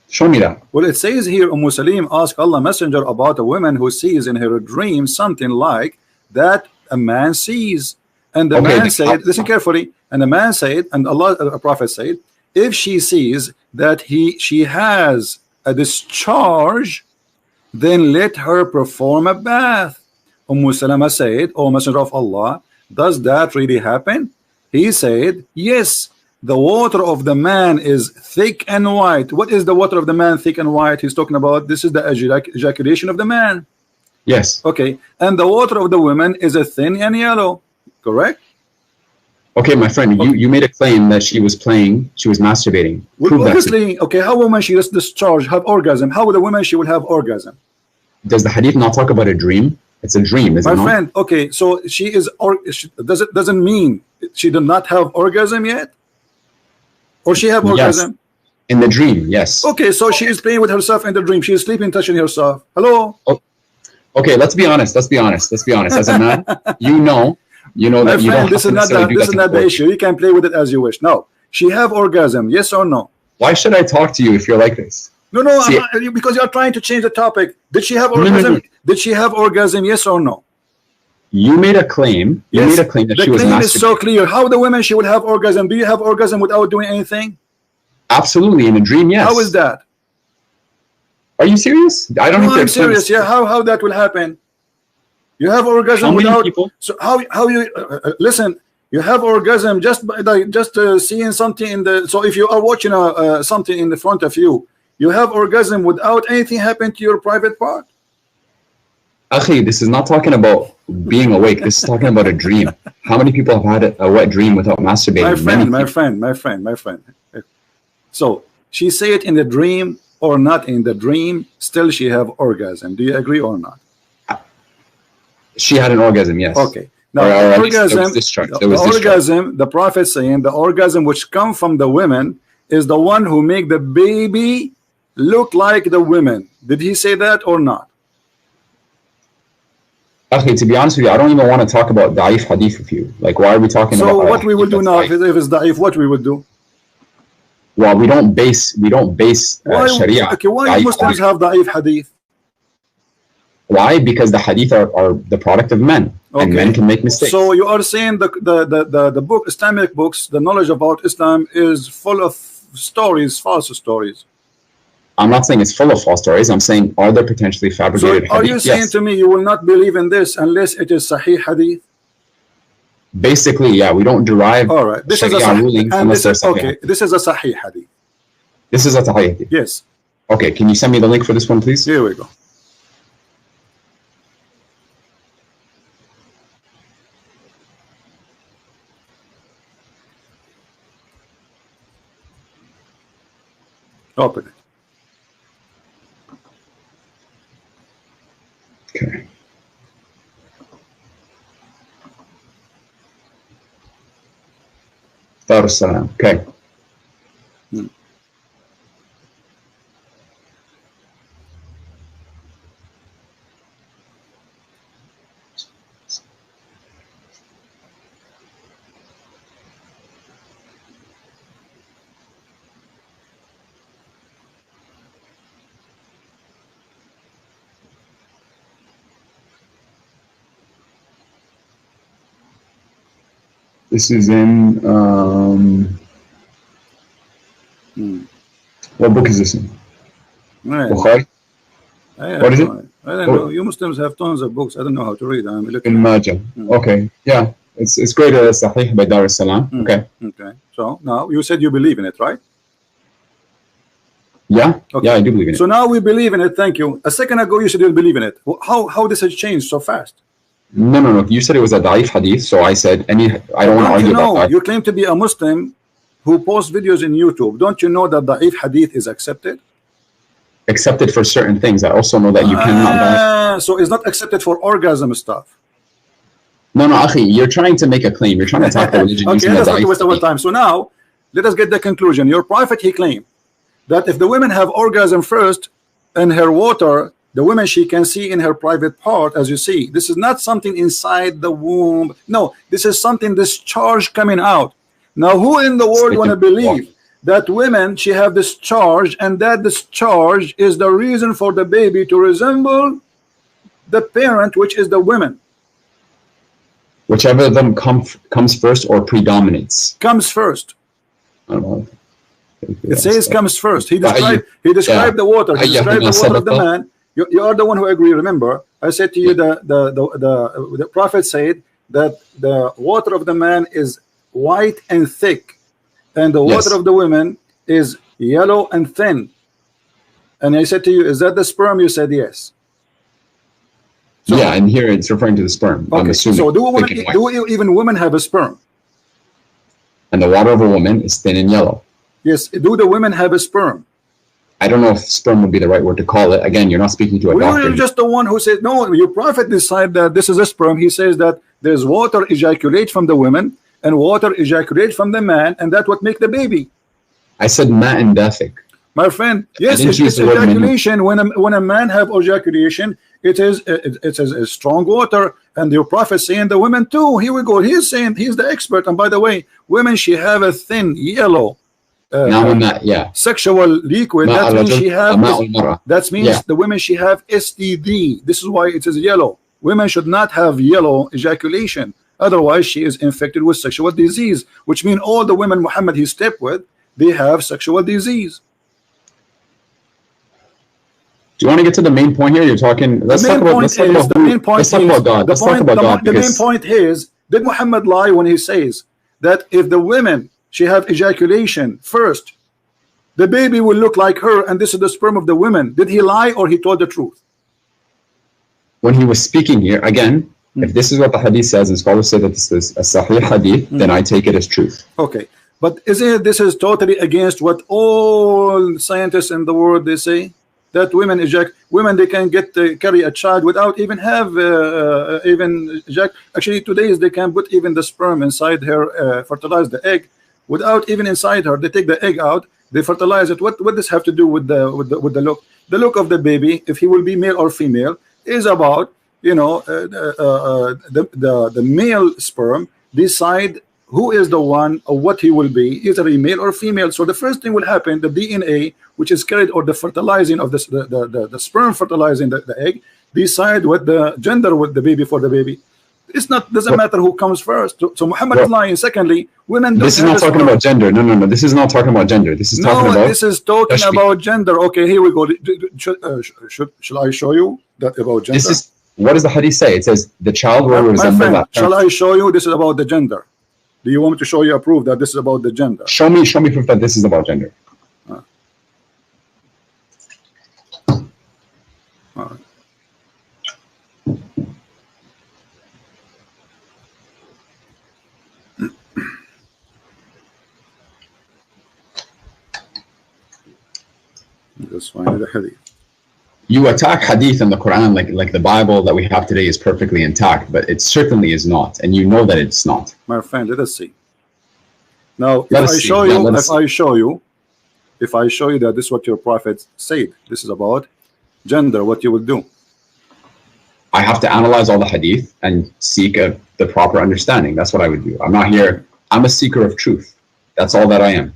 B: Show me that.
A: Well, it says here, Salim asked Allah Messenger about a woman who sees in her dream something like that a man sees. And the man said, listen carefully, and the man said, and Allah, the Prophet said, if she sees that she has a discharge, then let her perform a bath. Salama said, O Messenger of Allah, does that really happen? He said, yes, the water of the man is thick and white. What is the water of the man thick and white? He's talking about, this is the ejaculation of the man.
B: Yes.
A: Okay, and the water of the woman is a thin and yellow. Correct?
B: Okay, my friend, you made a claim that she was masturbating.
A: Well, obviously, okay, how a woman she just discharge, have orgasm? How would a woman she will have orgasm?
B: Does the hadith not talk about a dream? It's a dream, isn't it?
A: My friend, okay, so she is, doesn't mean she did not have orgasm yet? Or she have orgasm?
B: In the dream, yes.
A: Okay, so she is playing with herself in the dream. She is sleeping, touching herself. Hello?
B: Oh, okay, let's be honest. As a man, you know
A: my that you friend, this is not the issue. You can play with it as you wish. No, she have orgasm, yes or no?
B: Why should I talk to you if you're like this?
A: No, because you're trying to change the topic. Did she have orgasm? Did she have orgasm? Yes or no?
B: You made a claim. You made a claim that she was masturbating.
A: The claim is so clear. How the women she would have orgasm? Do you have orgasm without doing anything?
B: Absolutely, in a dream, yes.
A: How is that?
B: Are you serious? I don't think
A: I'm serious. Yeah, how that will happen? You have orgasm without. So how you listen? You have orgasm just by seeing something in the. So if you are watching something in the front of you, you have orgasm without anything happening to your private part.
B: Akhi, this is not talking about being awake. This is talking about a dream. How many people have had a wet dream without masturbating?
A: My friend. So she say it in the dream or not in the dream, still she have orgasm. Do you agree or not?
B: She had an orgasm, yes.
A: Okay. Now orgasm, the Prophet saying the orgasm which come from the women is the one who make the baby look like the women. Did he say that or not?
B: Okay, to be honest with you, I don't even want to talk about da'if hadith with you. Like, why are we talking about?
A: So what we will do now, if it's da'if, what we would do?
B: Well, we don't base Sharia.
A: Okay, why Muslims have da'if hadith?
B: Why? Because the hadith are the product of men, and men can make mistakes.
A: So you are saying the book, Islamic books, the knowledge about Islam is full of stories, false stories.
B: I'm not saying it's full of false stories. I'm saying, are there potentially fabricated hadith?
A: Are you saying to me you will not believe in this unless it is Sahih hadith?
B: Basically, yeah, we don't derive Sharia rulings unless there's Sahih.
A: Okay, this is a Sahih hadith.
B: This is a Sahih hadith.
A: Yes.
B: Okay, can you send me the link for this one, please?
A: Here we go. Open it.
B: Okay. Dar es Salaam. Okay. This is in, what book is this in? Bukhari? What is it?
A: I don't know. You Muslims have tons of books. I don't know how to read. I'm looking.
B: In Majah. Okay. Yeah. It's great. Sahih by Dar es Salaam. Okay.
A: Okay. So now you said you believe in it, right?
B: Yeah. Okay. Yeah, I do believe in it.
A: So now we believe in it. Thank you. A second ago you said you believe in it. How this has changed so fast?
B: No. You said it was a da'if hadith, so I said I don't want to argue about that.
A: You claim to be a Muslim who posts videos in YouTube. Don't you know that da'if hadith is accepted?
B: Accepted for certain things. I also know that you cannot.
A: So it's not accepted for orgasm stuff.
B: No, Akhi, you're trying to make a claim. You're trying to attack the religion.
A: Okay, let's not waste our time. So now, let us get the conclusion. Your Prophet, he claimed that if the women have orgasm first in her water, the woman she can see in her private part, as you see. This is not something inside the womb. No, this is something discharge coming out. Now, who in the world want to believe that women, she have discharge, and that discharge is the reason for the baby to resemble the parent, which is the women?
B: Whichever of them comes first or predominates.
A: Comes first.
B: I don't know.
A: It says comes first. He described the water. He described the water of the man. You are the one who agree. Remember, I said to you the Prophet said that the water of the man is white and thick, and the water of the women is yellow and thin. And I said to you, is that the sperm? You said yes. So,
B: yeah, and here it's referring to the sperm.
A: Okay. I'm assuming. So do even women have a sperm?
B: And the water of a woman is thin and yellow.
A: Yes. Do the women have a sperm?
B: I don't know if sperm would be the right word to call it. Again, you're not speaking to a doctor.
A: You're just the one who said, no, your Prophet decided that this is a sperm. He says that there's water ejaculate from the women and water ejaculate from the man, and that's what make the baby.
B: I said ma'an dafiq.
A: My friend, yes, it's ejaculation. When a man have ejaculation, it is a strong water, and your Prophet saying the women too. Here we go. He's saying he's the expert. And by the way, women, she have a thin yellow
B: Now in that, yeah.
A: sexual liquid, that means she have, that means the women she have STD. This is why it is yellow. Women should not have yellow ejaculation, otherwise she is infected with sexual disease, which means all the women Muhammad he slept with, they have sexual disease.
B: Do you want to get to the main point here? You're talking. Let's talk about God.
A: The main point is, did Muhammad lie when he says that if the women she have ejaculation first, the baby will look like her, and this is the sperm of the women? Did he lie or he told the truth?
B: When he was speaking here, again, if this is what the hadith says, and scholars say that this is a sahih hadith, then I take it as truth.
A: Okay, but isn't it, this is totally against what all scientists in the world they say? That women they can get carry a child without even have actually today they can put even the sperm inside her, fertilize the egg without even inside her. They take the egg out, they fertilize it. What does have to do with the look? The look of the baby, if he will be male or female, is about, you know, the male sperm decide who is the one or what he will be, either a male or female. So the first thing will happen, the DNA, which is carried, or the fertilizing of the sperm fertilizing the egg, decide what the gender with the baby for the baby. It's not, doesn't matter who comes first. So Muhammad is lying. Secondly, women.
B: This is not talking about gender. No. This is not talking about gender. This is talking about.
A: This is talking about gender. Okay, here we go. Shall I show you that about gender?
B: This is, what does the hadith say? It says the child will resemble that.
A: Shall I show you? This is about the gender. Do you want me to show you a proof that this is about the gender?
B: Show me proof that this is about gender.
A: All right. Let's find the hadith.
B: You attack hadith and the Quran like the Bible that we have today is perfectly intact, but it certainly is not, and you know that it's not.
A: My friend, let us see. Now, if I show you that this is what your prophet said, this is about gender, what you will do?
B: I have to analyze all the hadith and seek the proper understanding. That's what I would do. I'm not here. I'm a seeker of truth. That's all that I am,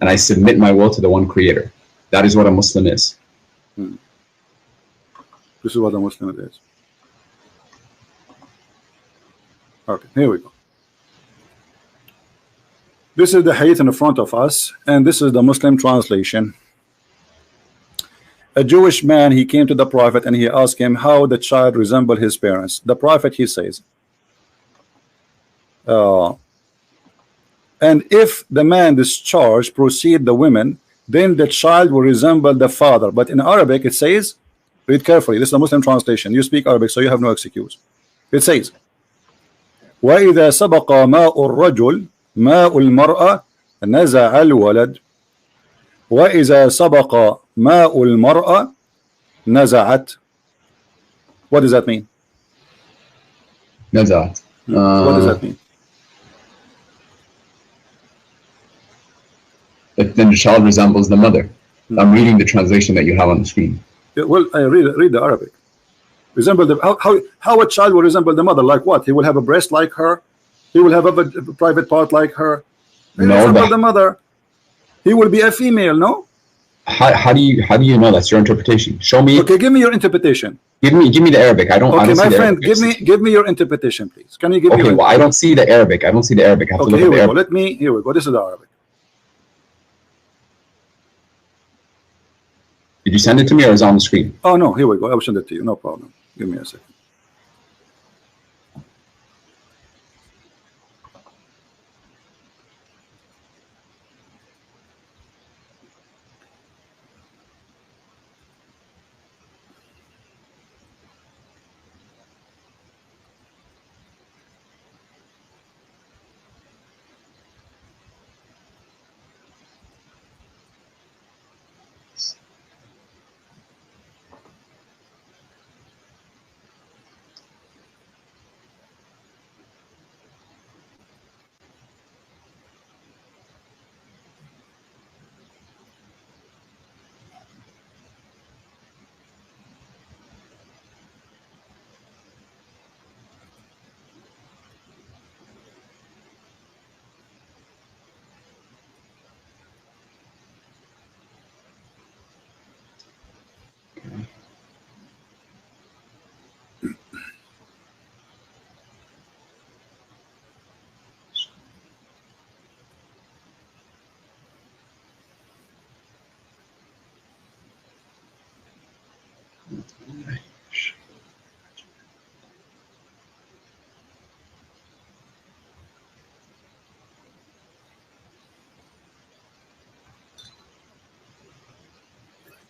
B: and I submit my will to the one Creator. That is what a Muslim is.
A: This is what a Muslim is. Okay, here we go. This is the hadith in front of us, and this is the Muslim translation. A Jewish man, he came to the Prophet and he asked him how the child resembled his parents. The Prophet, he says, and if the man discharged proceed the women, then the child will resemble the father. But in Arabic it says, read carefully, this is the Muslim translation. You speak Arabic, so you have no excuse. It says, وَإِذَا سَبَقَ مَاءُ الرَّجُلِ مَاءُ الْمَرْأَةِ نَزَعَ الْوَلَدِ وَإِذَا سَبَقَ مَاءُ الْمَرْأَةِ نَزَعَتْ. What does that mean?
B: Nazat.
A: What does that mean?
B: Then the child resembles the mother. I'm reading the translation that you have on the screen.
A: Yeah, well, I read the Arabic. Resemble the how a child will resemble the mother? Like what? He will have a breast like her. He will have a private part like her. He will resemble the mother. He will be a female. No.
B: How do you know? That's your interpretation. Show me.
A: Okay, give me your interpretation.
B: Give me the Arabic. I don't.
A: Okay,
B: I don't
A: my
B: see
A: friend, give me your interpretation, please. Can you give me?
B: Okay, well, I don't see the Arabic. I don't see the Arabic. I have to look
A: here
B: at
A: we
B: the
A: go.
B: Arabic.
A: Here we go. This is the Arabic.
B: Did you send it to me or is it on the screen?
A: Oh no, here we go. I will send it to you. No problem. Give me a second.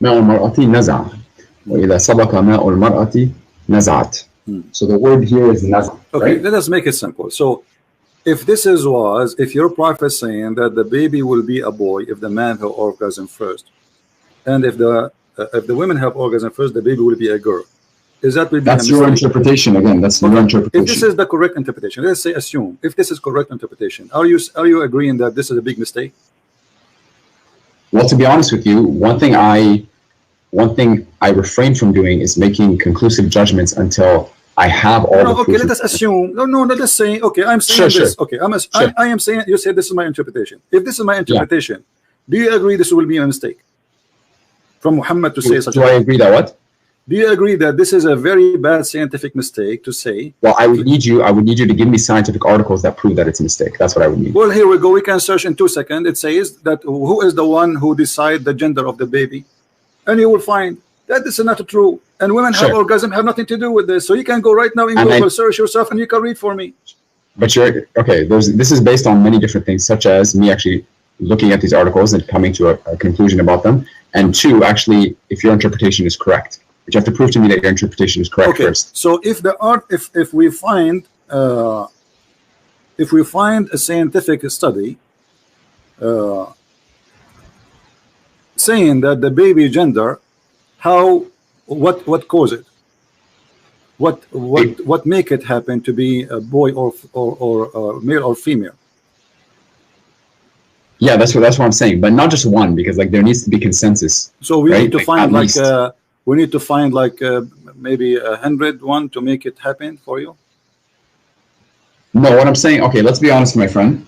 B: ماء المرأة نزع وإذا سبق ماء المرأة نزعت. So the word here is naz'a.
A: Okay,
B: right?
A: let us make it simple. So if if your prophet saying that the baby will be a boy if the man have orgasm first, and if the women have orgasm first, the baby will be a girl. Is that will be
B: That's your interpretation again. That's your interpretation.
A: If this is the correct interpretation, let's say assume if this is correct interpretation, are you agreeing that this is a big mistake?
B: Well, to be honest with you, one thing I refrain from doing is making conclusive judgments until I have all the
A: okay, let us assume. No, let us say, okay, I'm saying this. Sure. Okay, I am saying, you said this is my interpretation. If this is my interpretation, do you agree this will be a mistake from Muhammad to say such a thing?
B: Do I agree that what?
A: Do you agree that this is a very bad scientific mistake to say?
B: Well, I would need you to give me scientific articles that prove that it's a mistake. That's what I would need.
A: Well, here we go. We can search in 2 seconds. It says that who is the one who decides the gender of the baby? And you will find that this is not true. And women have orgasm have nothing to do with this. So you can go right now in Google, search yourself, and you can read for me.
B: But this is based on many different things, such as me actually looking at these articles and coming to a conclusion about them. And two, actually, if your interpretation is correct. But you have to prove to me that your interpretation is correct first.
A: So if we find a scientific study saying that the baby gender, what cause it? What make it happen to be a boy or male or female?
B: Yeah, that's what I'm saying. But not just one, because like there needs to be consensus.
A: So we need to find we need to find maybe 101 to make it happen for you.
B: No, what I'm saying, okay, let's be honest, my friend.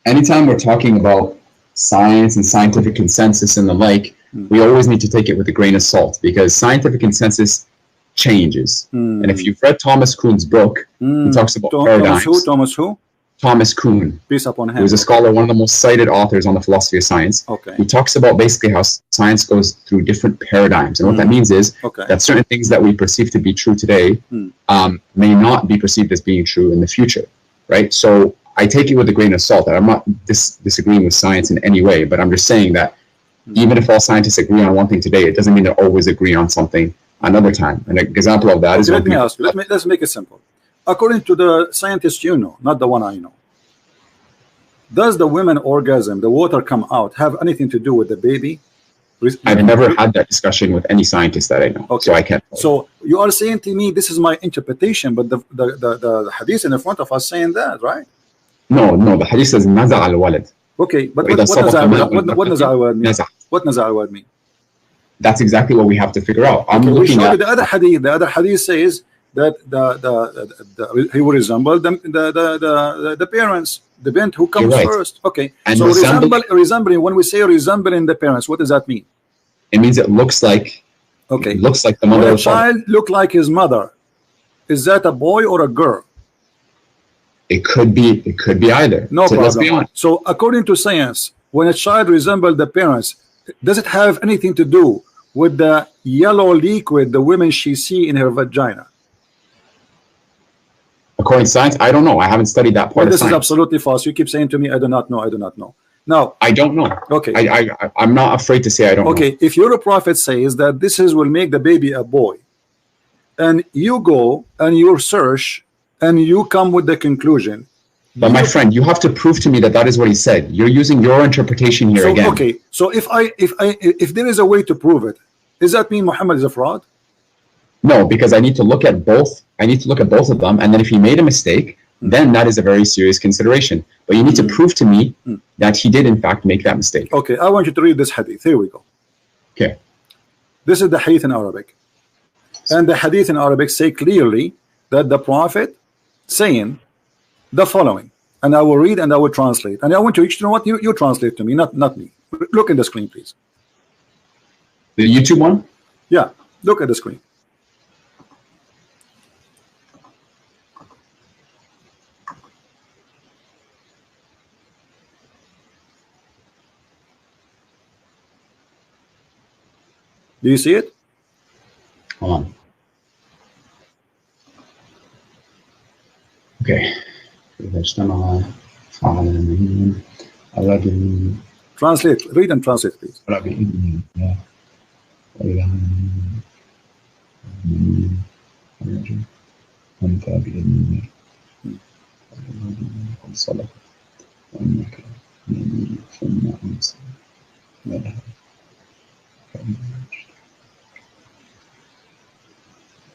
B: Anytime we're talking about science and scientific consensus and the like, we always need to take it with a grain of salt, because scientific consensus changes. And if you've read Thomas Kuhn's book, he talks about paradigms.
A: Thomas who?
B: Thomas Kuhn.
A: Peace upon him.
B: He was a scholar, one of the most cited authors on the philosophy of science.
A: Okay.
B: He talks about basically how science goes through different paradigms. And what that means is that certain things that we perceive to be true today may not be perceived as being true in the future, right? So I take it with a grain of salt. I'm not disagreeing with science in any way, but I'm just saying that even if all scientists agree on one thing today, it doesn't mean they always agree on something another time. An example of that is...
A: Let me ask you. Let's make it simple. According to the scientists you know, not the one I know, does the women orgasm, the water come out, have anything to do with the baby?
B: I've never had that discussion with any scientist that I know, so I can't.
A: So you are saying to me, this is my interpretation, but the hadith in the front of us saying that, right?
B: No, the hadith says naza al walad.
A: Okay, but what naza word mean? What naza word mean?
B: That's exactly what we have to figure out. I'm looking at
A: the other hadith. The other hadith says that he will resemble the parents, the bent who comes first. Okay, and so resembling. When we say resembling the parents, what does that mean?
B: It means it looks like. Okay, it looks like the mother.
A: When a child look like his mother, is that a boy or a girl?
B: It could be either.
A: No problem. Let's be honest. So according to science, when a child resembles the parents, does it have anything to do with the yellow liquid the women she see in her vagina?
B: According to science, I don't know. I haven't studied that part of
A: this
B: science.
A: Is absolutely false. You keep saying to me, I do not know. I do not know. Now,
B: I don't know.
A: Okay.
B: I'm not afraid to say I don't know.
A: Okay. If your prophet says that this will make the baby a boy, and you go and you search and you come with the conclusion.
B: But my friend, you have to prove to me that is what he said. You're using your interpretation here again.
A: Okay. So if there is a way to prove it, does that mean Muhammad is a fraud?
B: No, because I need to look at both. I need to look at both of them, and then if he made a mistake, then that is a very serious consideration. But you need to prove to me that he did in fact make that mistake.
A: Okay, I want you to read this hadith. Here we go.
B: Okay.
A: This is the hadith in Arabic. And the hadith in Arabic say clearly that the Prophet saying the following. And I will read and I will translate. And I want you to know what you translate to me, not me. Look at the screen, please.
B: The YouTube one?
A: Yeah, look at the screen. Do you see it?
B: Hold on. Okay.
A: Translate. Read and translate, please.
B: أنت بإذن الله وإنك ثم أمسك لها.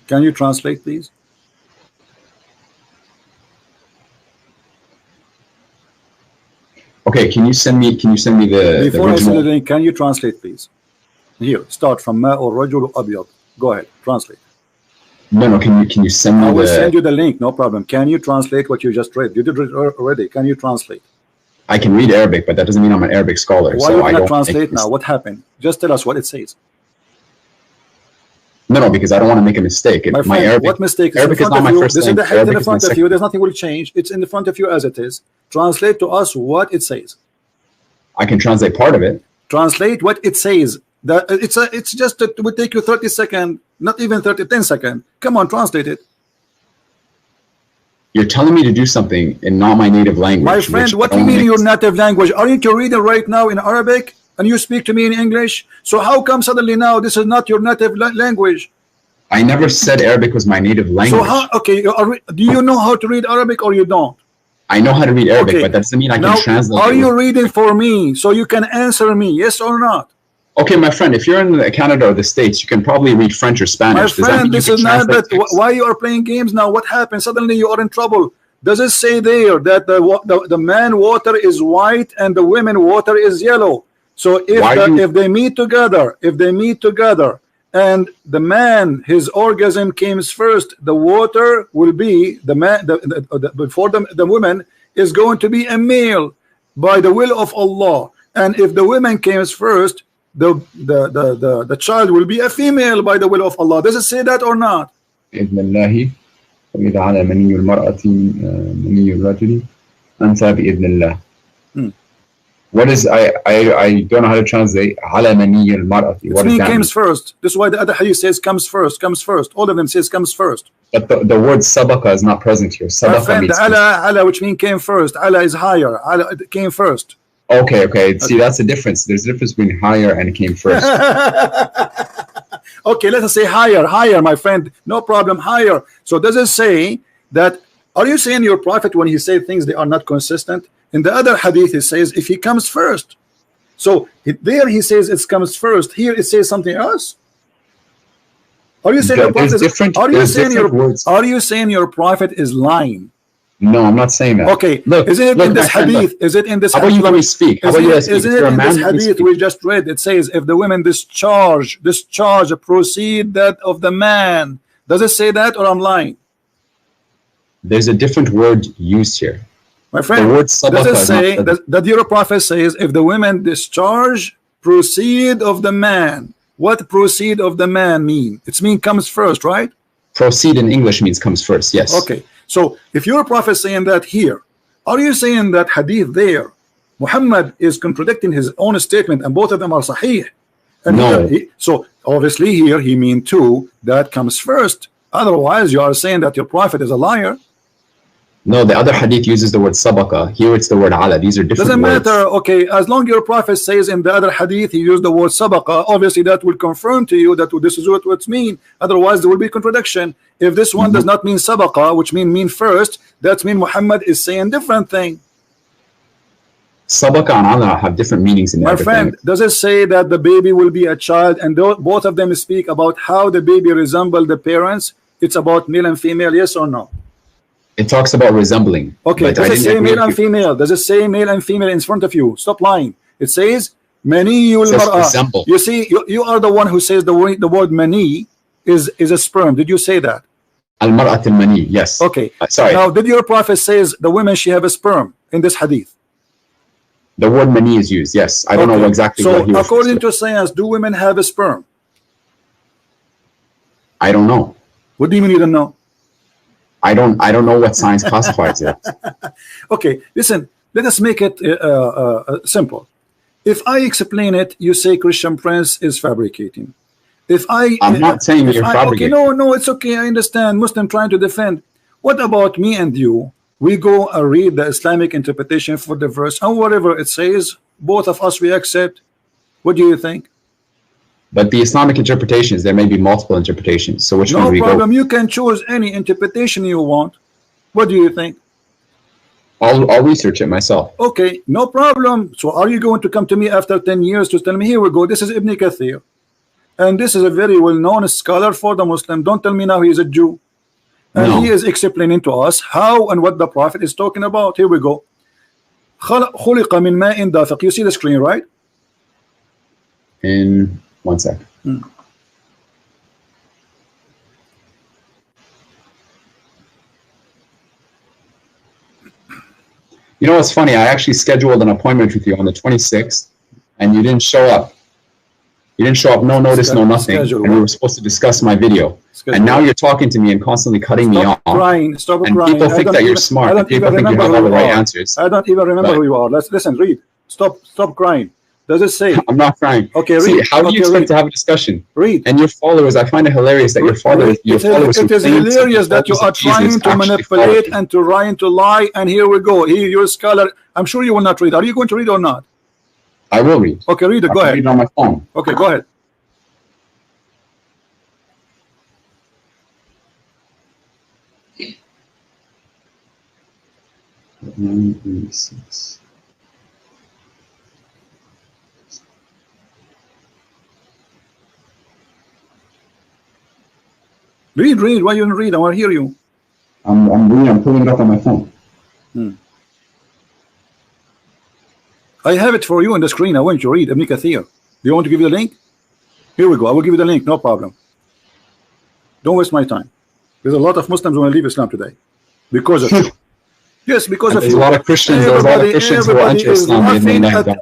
A: Can you translate, please?
B: Okay, can you send me the
A: Before
B: original?
A: I send the link, can you translate, please? Here, start from Ma or Rajul Abyad. Go ahead, translate.
B: No, can you send me
A: I will send you the link, no problem. Can you translate what you just read? You did it already. Can you translate?
B: I can read Arabic, but that doesn't mean I'm an Arabic scholar.
A: Why
B: so
A: you
B: I
A: cannot
B: don't
A: translate now? What happened? Just tell us what it says.
B: No, because I don't want to make a mistake.
A: My friend,
B: Arabic,
A: what mistake? It's
B: Arabic
A: in
B: is
A: front
B: not
A: of
B: my
A: you.
B: first
A: This is the
B: language.
A: hadith in
B: Arabic is
A: front
B: my
A: of you.
B: second.
A: There's nothing will change. It's in the front of you as it is. Translate to us what it says.
B: I can translate part of it.
A: Translate what it says. That it's just it would take you 30 seconds, not even 10 seconds. Come on, translate it.
B: You're telling me to do something in not my native language.
A: My friend, what do you mean your native language? Aren't you reading right now in Arabic and you speak to me in English? So how come suddenly now this is not your native language?
B: I never said Arabic was my native language.
A: So how, okay, do you know how to read Arabic or you don't?
B: I know how to read Arabic,
A: Okay.
B: but that doesn't mean I
A: Now,
B: can translate.
A: are you reading for me so you can answer me, yes or not?
B: Okay, my friend, if you're in Canada or the States, you can probably read French or Spanish.
A: My friend, this is not that. Why you are playing games now? What happened? Suddenly you are in trouble. Does it say there that the man water is white and the women water is yellow? So if they meet together, and the man, his orgasm comes first, the water will be the man. Before the woman is going to be a male by the will of Allah, and if the woman comes first, the child will be a female by the will of Allah. Does it say that or not?
B: بإذن الله وإذا على مني المرأة مني الرجل أنت بإذن الله. What is I don't know how to translate على مني المرأة. What does that mean?
A: Comes first. This is why the other hadith says comes first. All of them says comes first.
B: But the word sabaqa is not present here. Sabaqa means
A: ala, which means came first. Ala is higher. Ala came first.
B: Okay. See, that's the difference. There's a difference between higher and came first.
A: Okay, let us say higher, my friend. No problem, higher. So does it say that? Are you saying your prophet when he said things they are not consistent? In the other hadith it says if he comes first. So there he says it comes first. Here it says something else. Are you saying Are you saying your prophet is lying?
B: No, I'm not saying that.
A: Okay, is it in this hadith? Is it in this?
B: How about you let me speak? How about you let me speak?
A: Is it in this hadith we just read? It says if the women discharge proceed that of the man. Does it say that or I'm lying?
B: There's a different word used here.
A: My friend, does it say that your prophet says if the women discharge proceed of the man? What proceed of the man mean? It's mean comes first, right?
B: Proceed in English means comes first, yes.
A: Okay, so if your prophet saying that here, are you saying that hadith there Muhammad is contradicting his own statement and both of them are sahih? And
B: no.
A: So obviously here he mean too that comes first. Otherwise you are saying that your prophet is a liar.
B: No, the other hadith uses the word sabaqa. Here it's the word ala. These are different
A: Doesn't
B: words.
A: matter. Okay, as long as your prophet says in the other hadith he used the word sabaqa, obviously that will confirm to you that this is what it's mean. Otherwise there will be contradiction. If this one does not mean sabaqa, which mean first, that means Muhammad is saying different thing.
B: Sabaqa and ala have different meanings in
A: Arabic. My friend, does it say that the baby will be a child and both of them speak about how the baby resemble the parents? It's about male and female, yes or no?
B: It talks about resembling.
A: Okay, does it say male and female? Does it say male and female in front of you? Stop lying. It says maniyul mar'a. You see, you are the one who says the word mani is a sperm. Did you say that?
B: Al mar'at al mani, yes.
A: Okay.
B: Sorry.
A: Now, did your prophet says the women she have a sperm in this hadith?
B: The word mani is used, yes. I don't know exactly what he was.
A: So, according to science, do women have a sperm?
B: I don't know.
A: What do you mean you don't know?
B: I don't know what science classifies it.
A: Okay, listen, let us make it simple. If I explain it, you say Christian Prince is fabricating.
B: I'm not saying you're fabricating.
A: Okay, no, it's okay. I understand. Muslim trying to defend. What about me and you? We go and read the Islamic interpretation for the verse, and whatever it says, both of us we accept. What do you think?
B: But the Islamic interpretations, there may be multiple interpretations. So which one do we go?
A: No problem. You can choose any interpretation you want. What do you think?
B: I'll research it myself.
A: Okay, no problem. So are you going to come to me after 10 years to tell me, here we go, this is Ibn Kathir, and this is a very well-known scholar for the Muslim. Don't tell me now he is a Jew. And he is explaining to us how and what the Prophet is talking about. Here we go. خلق من ماء دافق. You see the screen, right?
B: In 1 sec. You know what's funny? I actually scheduled an appointment with you on the 26th, and you didn't show up. You didn't show up, no notice, no nothing. And we were supposed to discuss my video. And now you're talking to me and constantly cutting me off.
A: Stop crying.
B: And people think that you're smart. And people think you have all the right answers.
A: I don't even remember who you are. Let's listen, read. Stop crying. Does it say?
B: I'm not crying.
A: Okay, read.
B: See, how do you expect to have a discussion?
A: Read.
B: And your followers, I find it hilarious that your followers.
A: It is hilarious that you are trying to manipulate and to trying to lie. And here we go. Here, you're a scholar. I'm sure you will not read. Are you going to read or not?
B: I will read.
A: Okay, read it. Go ahead.
B: Read on my phone.
A: Okay, go ahead. Read. Why you don't read? I want to hear you.
B: I'm reading. I'm pulling it up on my phone.
A: I have it for you on the screen. I want you to read Ibn Kathir. Do you want to give you the link? Here we go. I will give you the link. No problem. Don't waste my time. There's a lot of Muslims who want to leave Islam today because of you. Yes, because of
B: you. A lot of Christians. There's a lot of Christians who are anti-Islam.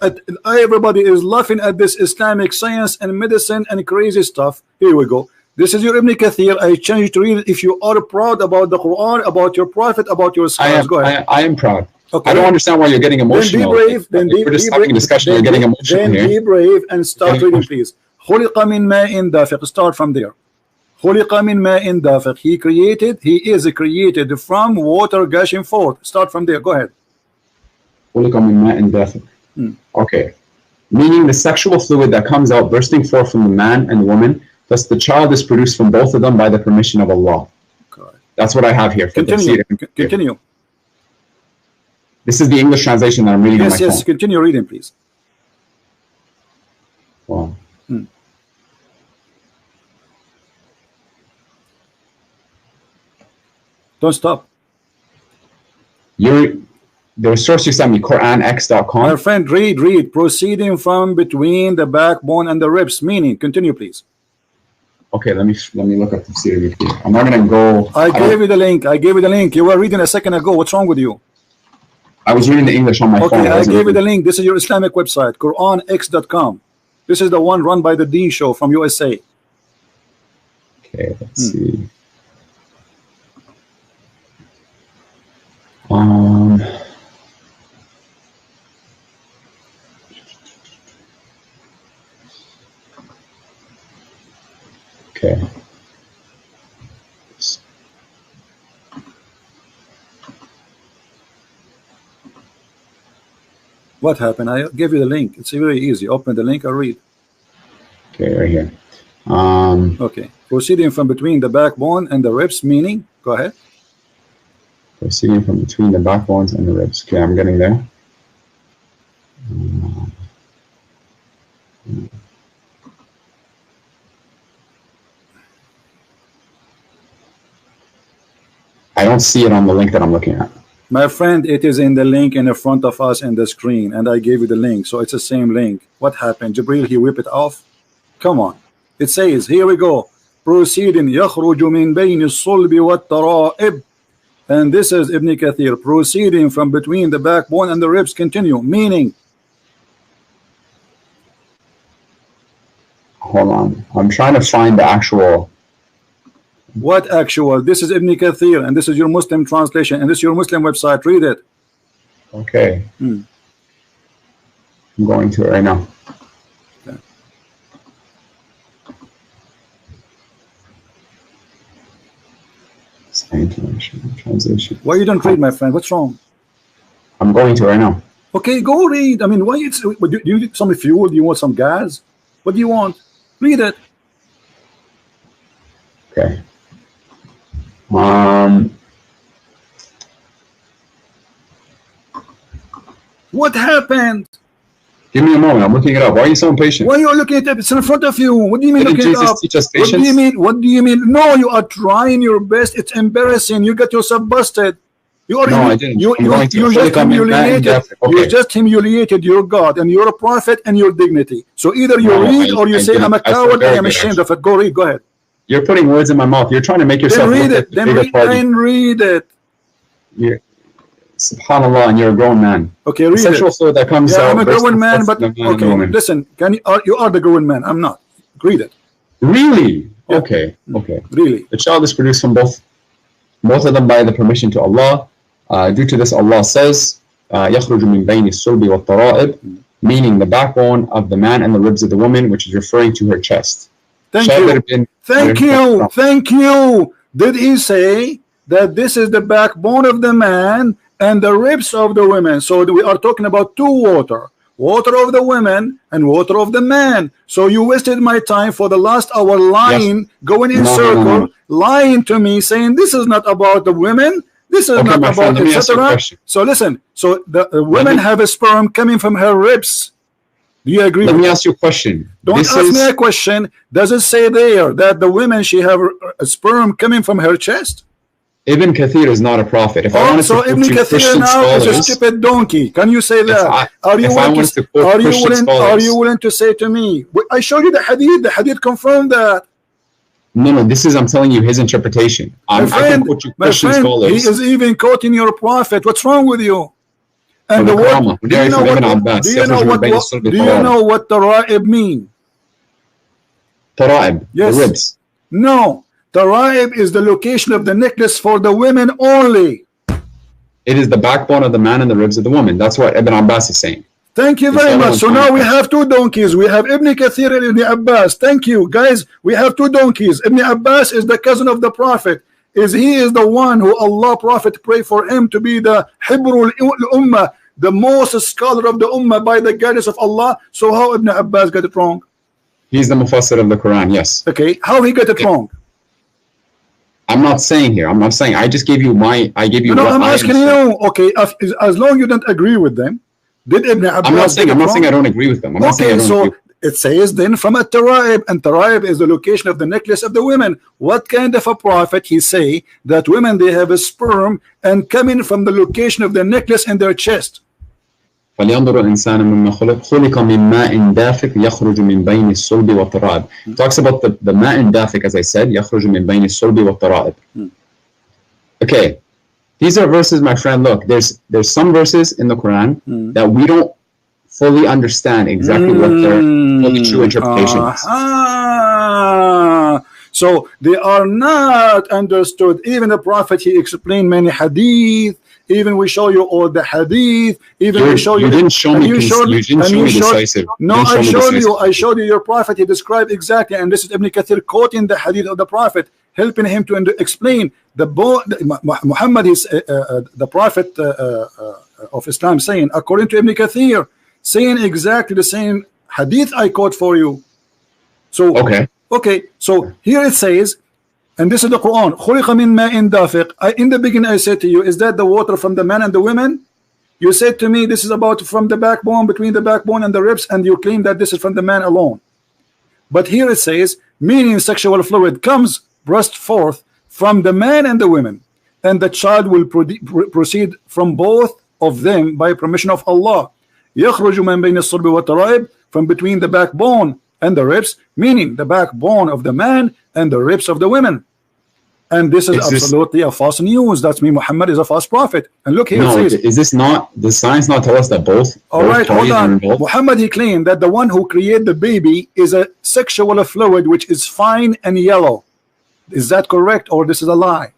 A: Everybody is laughing at this Islamic science and medicine and crazy stuff. Here we go. This is your Ibn Kathir. I challenge you to read it if you are proud about the Quran, about your Prophet, about your scholars. Go ahead.
B: I am proud.
A: Okay.
B: I don't understand why you're getting emotional.
A: Then be brave.
B: We're just having a discussion. You're getting emotional here.
A: Then be brave and start reading, please. خلق من ماء دافق. Start from there. خلق من ماء دافق. He is created from water gushing forth. Start from there. Go ahead.
B: خلق من ماء دافق. Okay. Meaning the sexual fluid that comes out bursting forth from the man and woman, thus the child is produced from both of them by the permission of Allah.
A: Correct.
B: That's what I have here.
A: Continue.
B: This is the English translation that I'm reading on my phone.
A: Yes, continue reading, please.
B: Wow.
A: Don't stop.
B: The source you sent me, QuranX.com.
A: My friend, read. Proceeding from between the backbone and the ribs. Meaning, continue, please.
B: Okay, let me look up the tafsir. I'm not gonna go.
A: I gave you the link. You were reading a second ago. What's wrong with you?
B: I was reading the English on my phone.
A: Okay, I gave you the link. This is your Islamic website, QuranX.com. This is the one run by the Dean Show from USA.
B: Okay, let's see. Okay.
A: What happened? I gave you the link. It's very easy. Open the link and read.
B: Okay, right here.
A: Okay. Proceeding from between the backbone and the ribs, meaning, go ahead.
B: Proceeding from between the backbones and the ribs. Okay, I'm getting there. I don't see it on the link that I'm looking at.
A: My friend, it is in the link in the front of us in the screen, and I gave you the link, so it's the same link. What happened? Jibril, he whipped it off? Come on. It says, here we go. Proceeding, يخرج من بين الصلب والترائب. And this is Ibn Kathir, proceeding from between the backbone and the ribs. Continue. Meaning.
B: Hold on. I'm trying to find the actual.
A: What actual? This is Ibn Kathir, and this is your Muslim translation, and this is your Muslim website. Read it.
B: Okay. I'm going to it right now.
A: Okay.
B: Translation.
A: Why you don't read, my friend? What's wrong?
B: I'm going to right now.
A: Okay, go read. I mean, why do you need some fuel? Do you want some gas? What do you want? Read it.
B: Okay.
A: What happened?
B: Give me a moment. I'm looking it up. Why are you so impatient?
A: Why are you looking at it? It's in front of you. What do you mean
B: Didn't
A: looking it
B: Jesus
A: up?
B: teach us
A: What do you
B: patience?
A: mean? What do you mean? No, you are trying your best. It's embarrassing. You got yourself busted. You are
B: No, I didn't.
A: You just humiliated.
B: Okay.
A: You just humiliated your God and your prophet and your dignity. So either you
B: No,
A: read or you
B: I
A: say
B: didn't.
A: I'm a
B: I feel
A: coward. I
B: very
A: am
B: good,
A: ashamed
B: actually.
A: of it. Go read. Go ahead.
B: You're putting words in my mouth. You're trying to make yourself
A: Then read
B: look
A: it.
B: like the bigger party.
A: Then read it.
B: You're, subhanallah, and you're a grown man.
A: Okay,
B: The
A: read
B: sexual
A: it.
B: fluid that comes
A: Yeah,
B: out.
A: I'm a
B: bursts
A: grown
B: and
A: man,
B: flows
A: but
B: from the man and the
A: okay.
B: woman.
A: Listen, you are the grown man. I'm not. Read it.
B: Really?
A: Yeah.
B: Okay. Okay.
A: Really.
B: The child is produced from both of them by the permission to Allah. Due to this, Allah says, يخرج من بين الصلب والترائب, meaning the backbone of the man and the ribs of the woman, which is referring to her chest.
A: Thank you. Thank you. Did he say that this is the backbone of the man and the ribs of the women? So we are talking about two water of the women and water of the man. So you wasted my time for the last hour lying, yes. Going in circle, lying to me, saying this is not about the women. This is not about etc. So listen. So the women have a sperm coming from her ribs. Do you agree?
B: Let me ask you a question.
A: Don't ask me a question. Does it say there that the women she have a sperm coming from her chest?
B: Ibn Kathir is not a prophet. If I wanted
A: so
B: to
A: Ibn Kathir now is a stupid donkey. Can you say that? Are you willing to say to me? I showed you the hadith. The hadith confirmed that.
B: No, this is, I'm telling you his interpretation.
A: My friend, he is even quoting your prophet. What's wrong with you? And the word, do you know what tara'ib mean?
B: Tara'ib,
A: yes.
B: The ribs.
A: No, tara'ib is the location of the necklace for the women only.
B: It is the backbone of the man and the ribs of the woman. That's what Ibn Abbas is saying.
A: Thank you very much. So now we have two donkeys. We have Ibn Kathir and Ibn Abbas. Thank you, guys. We have two donkeys. Ibn Abbas is the cousin of the Prophet. He is the one who Allah Prophet prayed for him to be the Hibrul Ummah, the most scholar of the Ummah by the guidance of Allah. So how Ibn Abbas got it wrong?
B: He's the Mufassir of the Quran, yes.
A: Okay, how he got it wrong?
B: I'm not saying here. I'm not saying. I just gave you my. I gave you.
A: No, I'm asking you. Okay, as long as you don't agree with them. Did Ibn Abbas
B: I'm not saying I don't agree with them. I'm not saying I don't agree.
A: It says then from a tara'ib, and tara'ib is the location of the necklace of the women. What kind of a prophet he say that women they have a sperm and coming from the location of the necklace in their chest?
B: فلينظر الإنسان مما خلق من ماء دافق يخرج من بين الصلب والترائب. Talks about the ماء دافق, as I said, يخرج من بين الصلب والترائب. Okay. These are verses, my friend. Look, there's some verses in the Quran that we don't fully understand exactly what their fully true interpretation is.
A: So they are not understood. Even the Prophet, he explained many hadith. Even we show you all the hadith. Even we show you.
B: You didn't show me. You didn't show me decisive.
A: No, I showed you. Your Prophet. He described exactly, and this is Ibn Kathir quoting the hadith of the Prophet, helping him to explain Muhammad is the Prophet of Islam, saying according to Ibn Kathir, saying exactly the same hadith I quote for you. So okay. So here it says, and this is the Quran. خُلِقَ مِن مَاءٍ دَافِقٍ. In the beginning I said to you, is that the water from the man and the women? You said to me, this is about from the backbone, between the backbone and the ribs, and you claim that this is from the man alone. But here it says, meaning sexual fluid comes burst forth from the man and the women, and the child will proceed from both of them by permission of Allah. يخرج من بين الصلب والترائب, from between the backbone and the ribs, meaning the backbone of the man and the ribs of the women. And this is absolutely a false news. That's me. Muhammad is a false prophet. And look here.
B: No, is this not? The science not tell us that both?
A: All right, hold on. Muhammad, he claimed that the one who created the baby is a sexual fluid which is fine and yellow. Is that correct, or this is a lie?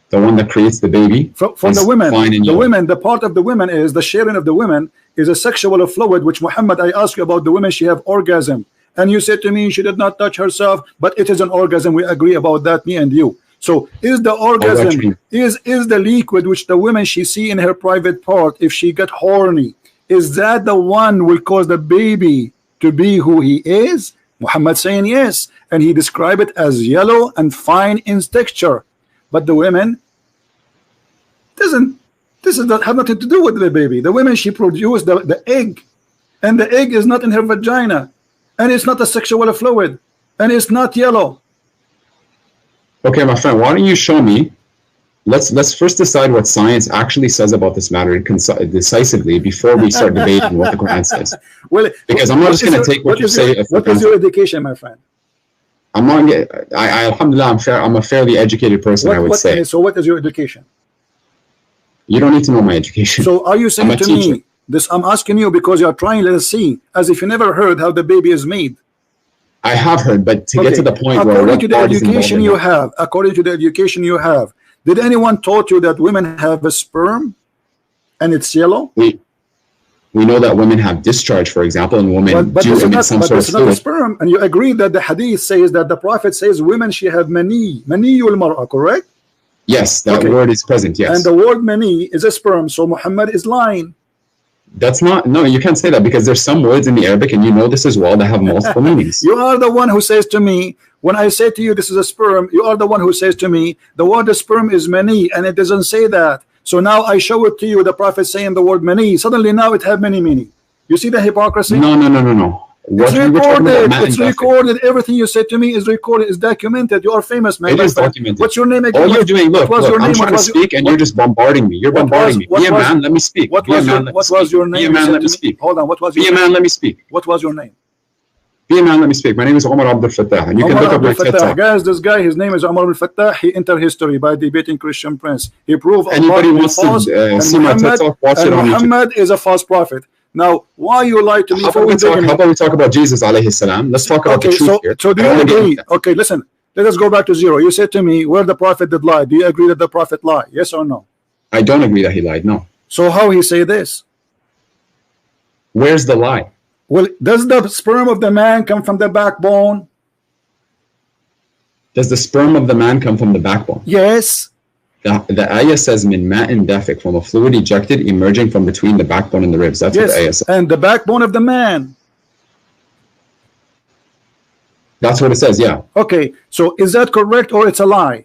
B: The one that creates the baby
A: from the women. The women, the part of the women is the sharing of the women is a sexual fluid. Which Muhammad, I asked you about the women. She have orgasm, and you said to me she did not touch herself, but it is an orgasm. We agree about that, me and you. So is the orgasm is the liquid which the women she see in her private part, if she get horny, is that the one will cause the baby to be who he is? Muhammad saying yes, and he described it as yellow and fine in texture. But the women this does not have nothing to do with the baby. The women, she produced the egg, and the egg is not in her vagina, and it's not a sexual fluid, and it's not yellow.
B: Okay, my friend, why don't you show me? Let's first decide what science actually says about this matter decisively before we start debating what the Quran says.
A: Well,
B: because I'm not just going to take what you say.
A: What is your education, my friend?
B: I'm not. Alhamdulillah, I'm a fairly educated person. I would say.
A: So, what is your education?
B: You don't need to know my education.
A: So, are you saying to me this? I'm asking you because you are trying to see as if you never heard how the baby is made.
B: I have heard, but to get to the point where
A: according to the education you have, did anyone taught you that women have a sperm and it's yellow?
B: We know that women have discharge, for example, and women do emit some sort of fluid.
A: Not a sperm, and you agree that the hadith says that the Prophet says women she have mani al-mar'a, correct?
B: Yes, that word is present, yes.
A: And the word mani is a sperm, so Muhammad is lying.
B: That's not, no, you can't say that because there's some words in the Arabic, and you know this as well, that have multiple meanings.
A: You are the one who says to me, when I say to you this is a sperm, you are the one who says to me, the word sperm is mani, and it doesn't say that. So now I show it to you, the Prophet saying the word mani. Suddenly now it have many meaning. You see the hypocrisy?
B: No.
A: It's recorded. It's recorded. Everything you said to me is recorded. It's documented. You are famous, man.
B: It is documented.
A: What's your name again?
B: All you're doing, look, I'm trying to speak, and you're just bombarding me. You're bombarding me. Be a man, let me speak.
A: What was your name?
B: Be a man, let me speak.
A: Hold on. What was your
B: name? Be a man, let me speak.
A: What was your name?
B: Be a man, let me speak. My name is Omar Abdul Fetah, and you can look up my Fetah.
A: Guys, this guy, his name is Omar Abdul Fetah. He entered history by debating Christian Prince. He proved
B: anybody wants to see my TED Talk, watch it on YouTube.
A: Muhammad is a false prophet. Now, why you lie to me?
B: How about we talk about Jesus alayhi salam? Let's talk about the truth here.
A: So do you agree? Okay, listen. Let us go back to zero. You said to me, where the prophet did lie. Do you agree that the prophet lied? Yes or no?
B: I don't agree that he lied, no.
A: So how he say this?
B: Where's the lie?
A: Well, does the sperm of the man come from the backbone?
B: Does the sperm of the man come from the backbone?
A: Yes.
B: The ayah says min ma'in dafiq, from a fluid ejected emerging from between the backbone and the ribs. That's what the ayah says.
A: And the backbone of the man.
B: That's what it says, yeah.
A: Okay, so is that correct or it's a lie?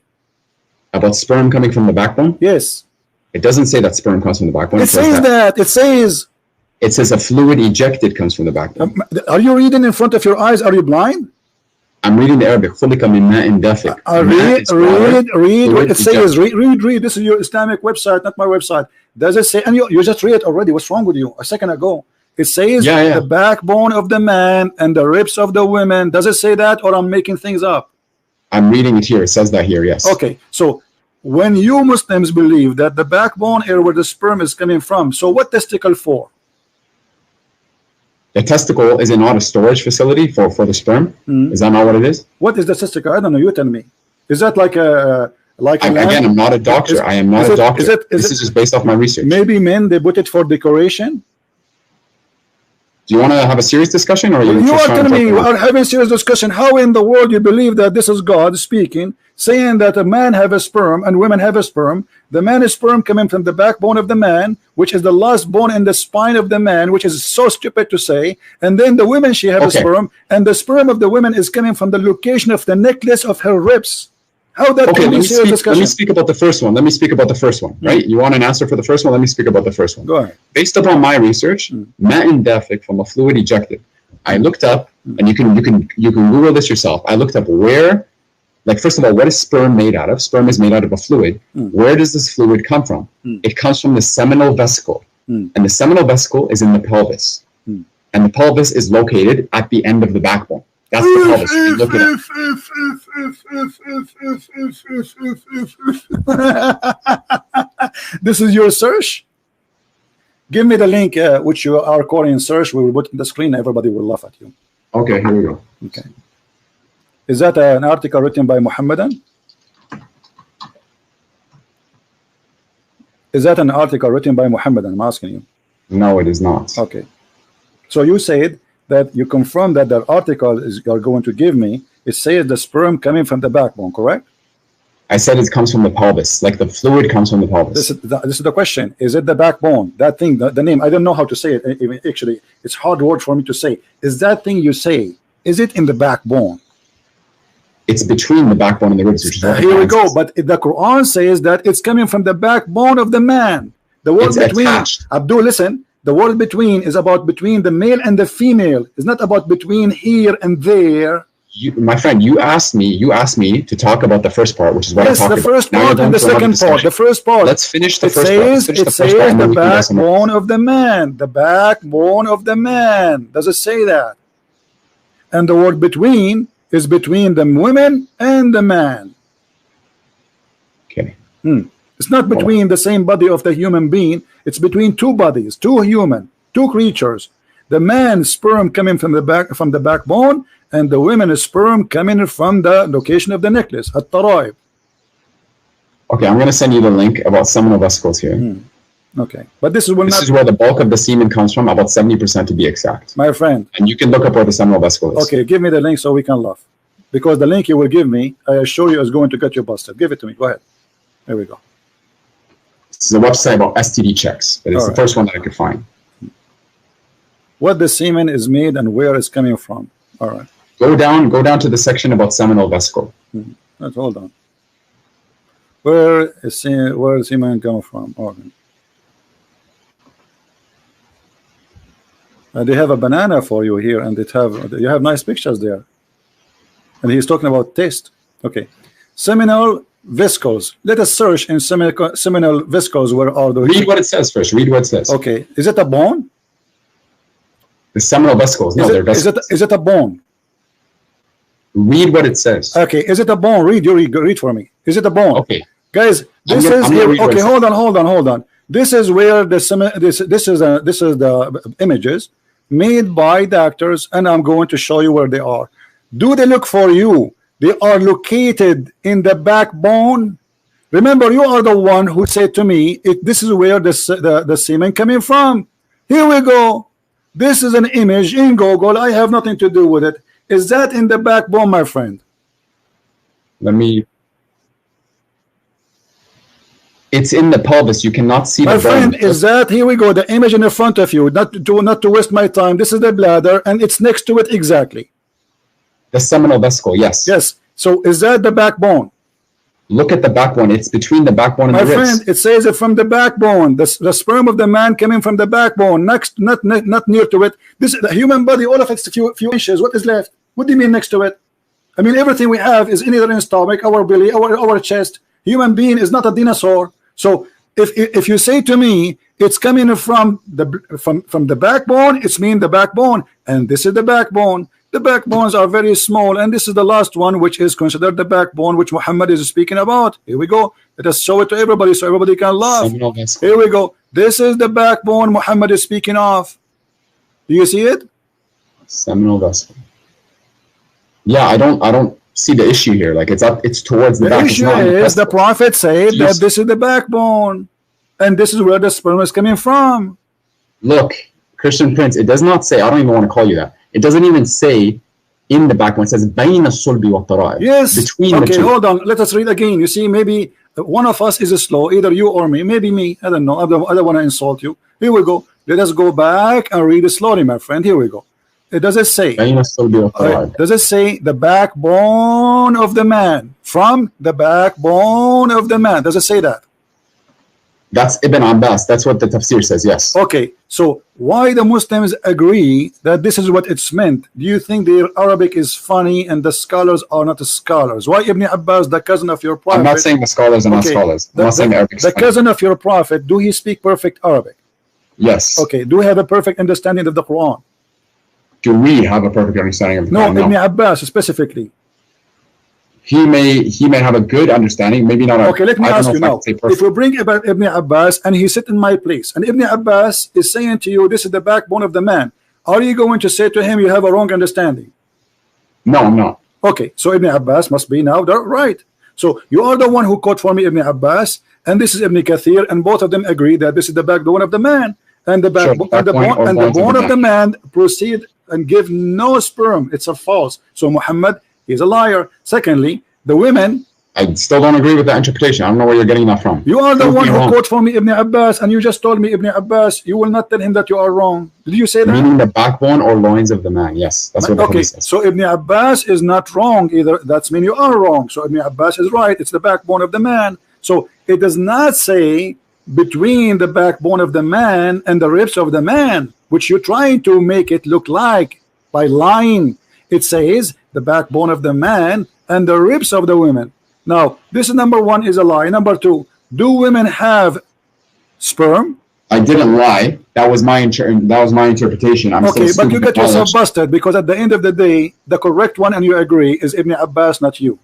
B: About sperm coming from the backbone?
A: Yes.
B: It doesn't say that sperm comes from the backbone.
A: It says that. It says
B: a fluid ejected comes from the backbone.
A: Are you reading in front of your eyes? Are you blind?
B: I'm reading the Arabic. خُلِقَ مِن مَاءٍ دَافِقٍ.
A: Read what it says. Read. This is your Islamic website, not my website. Does it say? And you just read it already. What's wrong with you? A second ago. It says the backbone of the man and the ribs of the women. Does it say that, or I'm making things up?
B: I'm reading it here. It says that here, yes.
A: Okay. So when you Muslims believe that the backbone is where the sperm is coming from, so what testicle for?
B: The testicle is not a storage facility for the sperm. Is that not what it is?
A: What is the testicle? I don't know. You tell me. Is that like a
B: again? I'm not a doctor. I am not a doctor. This is just based off my research.
A: Maybe men they put it for decoration.
B: Do you want to have a serious discussion, or
A: you are telling me we are having a serious discussion? How in the world you believe that this is God speaking, saying that a man have a sperm and women have a sperm? The man is sperm coming from the backbone of the man, which is the last bone in the spine of the man, which is so stupid to say. And then the women, she have a sperm, and the sperm of the women is coming from the location of the necklace of her ribs. How that can be serious discussion?
B: Let me speak about the first one. Right? You want an answer for the first one? Let me speak about the first one.
A: Go ahead.
B: Based upon my research, ma'in dafiq, from a fluid ejected. I looked up, and you can Google this yourself. I looked up where, like, first of all, what is sperm made out of? Sperm is made out of a fluid. Where does this fluid come from? It comes from the seminal vesicle, and the seminal vesicle is in the pelvis, and the pelvis is located at the end of the backbone. That's the pelvis. You look
A: it up. This is your search? Give me the link which you are calling search. We will put in the screen. Everybody will laugh at you.
B: Okay, here we go.
A: Okay. Is that an article written by Muhammadan? Is that an article written by Muhammadan? I'm asking you.
B: No, it is not.
A: Okay. So you said that you confirm that the article is you're going to give me, it says the sperm coming from the backbone, correct?
B: I said it comes from the pelvis, like the fluid comes from the pelvis.
A: This is the question. Is it the backbone? That thing, the name, I don't know how to say it. Actually, it's hard word for me to say. Is that thing you say is it in the backbone?
B: It's between the backbone and the ribs, which is what
A: here we go. But the Quran says that it's coming from the backbone of the man. The word between, attached. Abdul, listen. The word between is about between the male and the female. It's not about between here and there.
B: My friend, you asked me to talk about the first part, which is what I'm talking about.
A: Yes, the first part and the second part. The first part.
B: Let's finish the first
A: part. It says the backbone of the man. The backbone of the man. Does it say that? And the word between is between the women and the man.
B: Okay.
A: It's not between the same body of the human being. It's between two bodies, two creatures. The man's sperm coming from the backbone, and the women's sperm coming from the location of the necklace, at-taraib.
B: Okay, I'm going to send you the link about seminal vesicles here.
A: Okay, but this is
B: where the bulk of the semen comes from, about 70% to be exact.
A: My friend.
B: And you can look up where the seminal vesicle is.
A: Okay, give me the link so we can laugh. Because the link you will give me, I assure you, is going to get you busted. Give it to me. Go ahead. There we go.
B: This is a website about STD checks, but it's the first one that I could find.
A: What the semen is made and where it's coming from. All right.
B: Go down to the section about seminal vesicle.
A: Hold on. Where is semen coming from? Okay. They have a banana for you here, and you have nice pictures there. And he's talking about taste. Okay. Seminal vesicles. Let us search in seminal vesicles. Where are those?
B: Read what it says first. Read what it says.
A: Okay. Is it a bone?
B: The seminal vesicles. No, they're vesicles.
A: Is it a bone?
B: Read what it says.
A: Okay. Is it a bone? Read for me. Is it a bone?
B: Okay.
A: Guys, this is here. Okay, hold on. This is where this is the images made by doctors, and I'm going to show you where they are. Do they look for you? They are located in the backbone. Remember, you are the one who said to me, this is where the semen coming from. Here we go. This is an image in Google. I have nothing to do with it. Is that in the backbone, my friend?
B: It's in the pelvis. You cannot see
A: my
B: the
A: friend.
B: bone.
A: Is that, here we go, the image in the front of you, not to waste my time. This is the bladder, and it's next to it exactly.
B: The seminal vesicle, yes.
A: Yes. So is that the backbone?
B: Look at the backbone. It's between the backbone and the ribs.
A: My friend, it says it from the backbone. The sperm of the man coming from the backbone, not near to it. This the human body, all of it's a few inches. What is left? What do you mean next to it? I mean, everything we have is either in stomach, our belly, our chest. Human being is not a dinosaur. So if you say to me it's coming from the backbone, it's mean the backbone, and this is the backbone. The backbones are very small, and this is the last one, which is considered the backbone, which Muhammad is speaking about. Here we go. Let us show it to everybody so everybody can laugh. Here we go. This is the backbone Muhammad is speaking of. Do you see it?
B: Seminal vesicle. Yeah, I don't see the issue here. Like it's towards the back.
A: The issue is the Prophet said that this is the backbone, and this is where the sperm is coming from.
B: Look, Christian Prince, it does not say. I don't even want to call you that. It doesn't even say in the backbone. It says بين الصلب والترائب.
A: Yes.
B: Between the two.
A: Hold on. Let us read again. You see, maybe one of us is slow, either you or me. Maybe me. I don't know. I don't want to insult you. Here we go. Let us go back and read it slowly, my friend. Here we go. It does it say? Does it say the backbone of the man? From the backbone of the man. Does it say that?
B: That's Ibn Abbas. That's what the tafsir says, yes.
A: Okay, so why the Muslims agree that this is what it's meant? Do you think the Arabic is funny and the scholars are not the scholars? Why Ibn Abbas, the cousin of your prophet?
B: I'm not saying the scholars are not scholars. I'm not saying Arabic.
A: The cousin of your prophet, do he speak perfect Arabic?
B: Yes.
A: Okay, do we have a perfect understanding of the Quran?
B: Do we have a perfect understanding of the Quran?
A: No, Ibn Abbas specifically.
B: He may have a good understanding, maybe not.
A: Okay, let me ask you now. If we bring about Ibn Abbas and he sit in my place, and Ibn Abbas is saying to you, this is the backbone of the man, are you going to say to him, you have a wrong understanding?
B: No, I'm not.
A: Okay, so Ibn Abbas must be now right. So you are the one who quote for me Ibn Abbas, and this is Ibn Kathir, and both of them agree that this is the backbone of the man, and the backbone of the man proceed and give no sperm. It's a false. So Muhammad is a liar. Secondly, the women
B: I still don't agree with that interpretation. I don't know where you're getting that from.
A: You are the
B: Prove
A: one
B: me
A: who
B: wrong.
A: quote for me Ibn Abbas, and you just told me Ibn Abbas, you will not tell him that you are wrong. Did you say that?
B: Meaning the backbone or loins of the man. Yes, that's what the
A: Okay,
B: hadith says.
A: so Ibn Abbas is not wrong either. That's mean you are wrong. So Ibn Abbas is right. It's the backbone of the man. So it does not say between the backbone of the man and the ribs of the man, which you're trying to make it look like by lying. It says the backbone of the man and the ribs of the women. Now, this is number one, is a lie. Number two, do women have sperm?
B: I didn't lie. That was my interpretation. I'm
A: Okay,
B: still
A: but you get yourself busted, because at the end of the day, the correct one, and you agree, is Ibn Abbas, not you.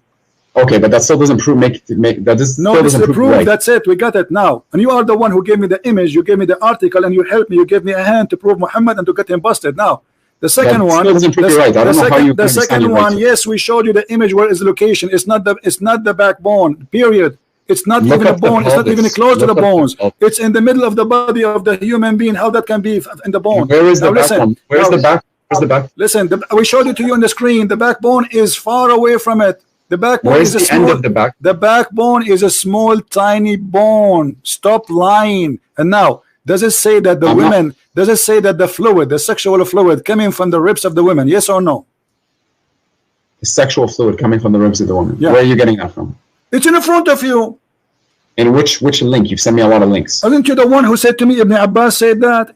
B: Okay, but that still doesn't prove that this
A: No,
B: still
A: this is
B: doesn't
A: the
B: prove
A: proof.
B: right.
A: That's it. We got it now. And you are the one who gave me the image. You gave me the article, and you helped me. You gave me a hand to prove Muhammad and to get him busted. Now, the second
B: That
A: one,
B: still doesn't prove you're right. I don't know how you
A: the second one, yes, we showed you the image. Where is the location? It's not the backbone. Period. It's not even a bone. It's not even close to the bones. It's in the middle of the body of the human being. How that can be in the bone?
B: Where is the backbone? Where's the back? Where's the back?
A: Listen, we showed it to you on the screen. The backbone is far away from it. The backbone
B: Where's
A: is a
B: the
A: small,
B: end of the back?
A: The backbone is a small, tiny bone. Stop lying. And now, does it say that the women? Does it say that the fluid, the sexual fluid, coming from the ribs of the women? Yes or no?
B: The sexual fluid coming from the ribs of the woman.
A: Yeah.
B: Where are you getting that from?
A: It's in front of you.
B: In which link? You've sent me a lot of links.
A: Aren't you the one who said to me, Ibn Abbas said that?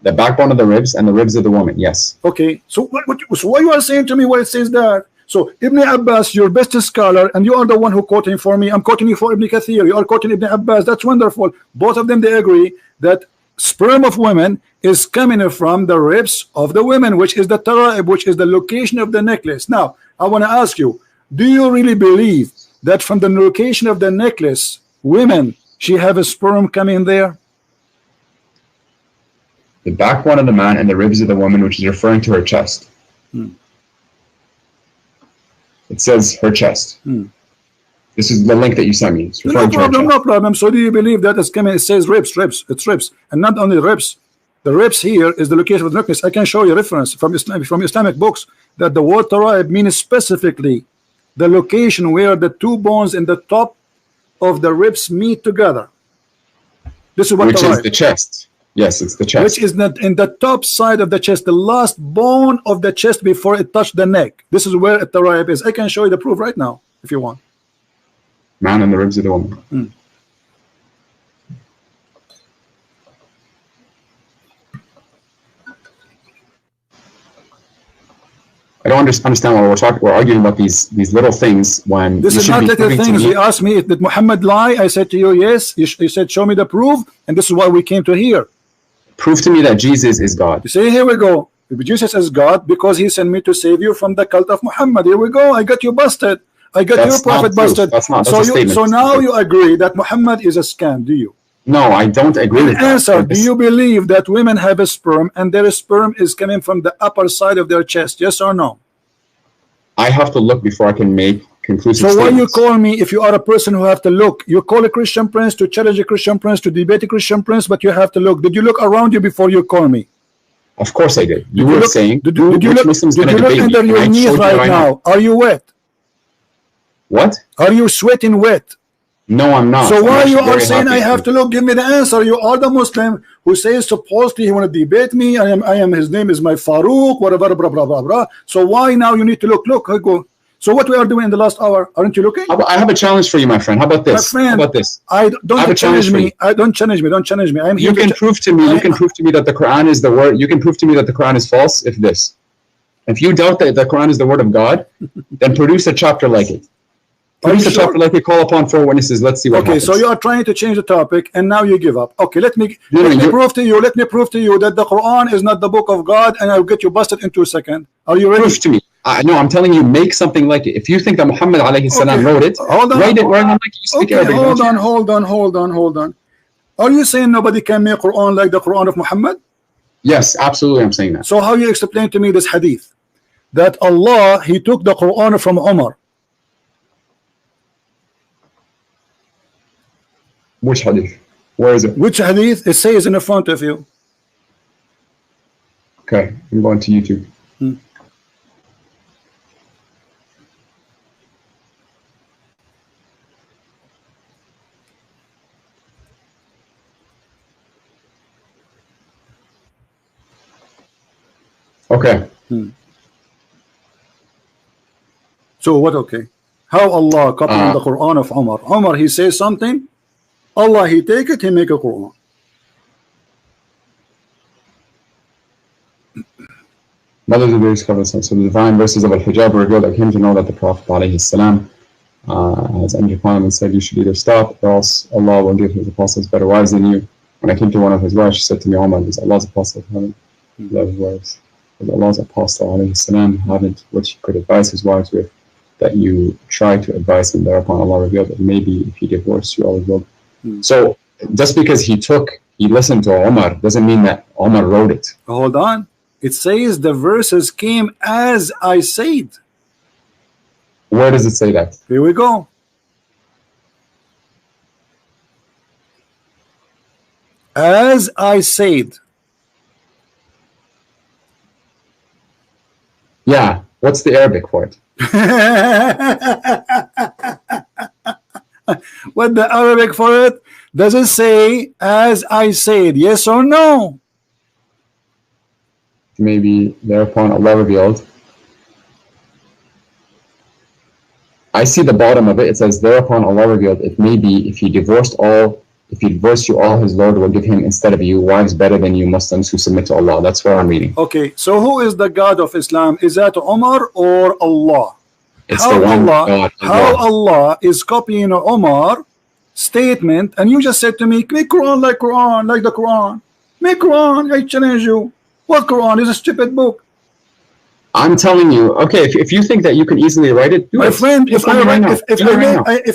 B: The backbone of the ribs and the ribs of the woman. Yes.
A: Okay. So why you are saying to me where it says that? So Ibn Abbas, your best scholar, and you are the one who quoting for me. I'm quoting you for Ibn Kathir. You are quoting Ibn Abbas. That's wonderful. Both of them, they agree that sperm of women is coming from the ribs of the women, which is the tara'ib, which is the location of the necklace. Now, I want to ask you, do you really believe that from the location of the necklace, women, she have a sperm coming there?
B: The backbone of the man and the ribs of the woman, which is referring to her chest. It says her chest. This is the link that you sent me. It's
A: No problem, no problem. So do you believe that it's coming? It says ribs, it's ribs, and not only ribs. The ribs here is the location of the necklace. I can show you reference from Islamic books that the word tara'ib means specifically the location where the two bones in the top of the ribs meet together. This is what
B: which
A: tara'ib
B: is the chest. Yes, it's the chest.
A: Which is not in the top side of the chest, the last bone of the chest before it touched the neck. This is where the tara'ib is. I can show you the proof right now if you want.
B: Man and the ribs of the woman. I don't understand why we're arguing about these little things when
A: this is not little things. You asked me, did Muhammad lie? I said to you, yes. You said, show me the proof, and this is why we came to here.
B: Prove to me that Jesus is God.
A: You say, here we go. Jesus is God because he sent me to save you from the cult of Muhammad. Here we go. I got you busted. I got your prophet busted.
B: That's not. That's a statement.
A: So now you agree that Muhammad is a scam, do you?
B: No, I don't agree with that.
A: Answer, do you believe that women have a sperm and their sperm is coming from the upper side of their chest? Yes or no?
B: I have to look before I can make conclusive
A: statements. So why you call me if you are a person who have to look? You call a Christian prince to challenge a Christian prince, to debate a Christian prince, but you have to look. Did you look around you before you call me?
B: Of course I did. You were saying,
A: did you look under your knees right now? Are you wet?
B: What?
A: Are you sweating wet?
B: No, I'm not.
A: So why you are saying I have to look? Give me the answer. You are the Muslim who says supposedly he want to debate me. I am. His name is my Farouk. Whatever. Blah blah blah blah. So why now you need to look? Look. I go. So what we are doing in the last hour? Aren't you looking?
B: I have a challenge for you, my friend. How about this?
A: My friend,
B: how about this?
A: Don't challenge me. Don't challenge me. Don't challenge me. I'm here.
B: You can prove to me. You can prove to me that the Quran is the word. You can prove to me that the Quran is false. If you doubt that the Quran is the word of God, then produce a chapter like it. Produce a chapter like it. Call upon 4 witnesses. Let's see what happens.
A: So you are trying to change the topic, and now you give up. Okay, let me prove to you. Let me prove to you that the Quran is not the book of God, and I'll get you busted in 2 seconds. Are you ready?
B: Prove to me. No, I'm telling you, make something like it. If you think that Muhammad alayhi salam wrote it, write it like you speak Arabic.
A: Hold on. Are you saying nobody can make Quran like the Quran of Muhammad?
B: Yes, absolutely, I'm saying that.
A: So how you explain to me this hadith that Allah, he took the Quran from Omar?
B: Which hadith? Where is it?
A: Which hadith? It says in the front of you.
B: Okay, I'm going to YouTube. Okay.
A: So what? Okay. How Allah copying the Quran of Omar? Omar, he says something. Allah, he take it, he make a Quran.
B: Mothers of the discovered. So the divine verses of Al-Hijab were revealed. I came to know that the Prophet ﷺ has entered upon him and said, you should either stop or else Allah will give his apostles better wives than you. When I came to one of his wives, she said to me, Omar, does Allah's apostle haven't love his wives? Does Allah's apostle ﷺ haven't what he could advise his wives with, that you try to advise him? Thereupon Allah revealed that maybe if he divorced you, Allah will. So just because he listened to Omar doesn't mean that Omar wrote it.
A: Hold on. It says the verses came as I said.
B: Where does it say that?
A: Here we go. As I said.
B: Yeah. What's the Arabic for it?
A: What the Arabic for it? Does it say as I said? Yes or no?
B: Maybe thereupon Allah revealed. I see the bottom of it. It says thereupon Allah revealed, it may be if he divorced you, all his Lord will give him instead of you wives better than you Muslims who submit to Allah. That's what I'm reading.
A: Okay, so who is the God of Islam? Is that Omar or Allah?
B: It's the one God.
A: How Allah is copying Omar statement, and you just said to me, make Quran like the Quran. Make Quran, I challenge you. What Quran is a stupid book.
B: I'm telling you, okay, if you think that you can easily write it, do
A: my
B: it.
A: friend, if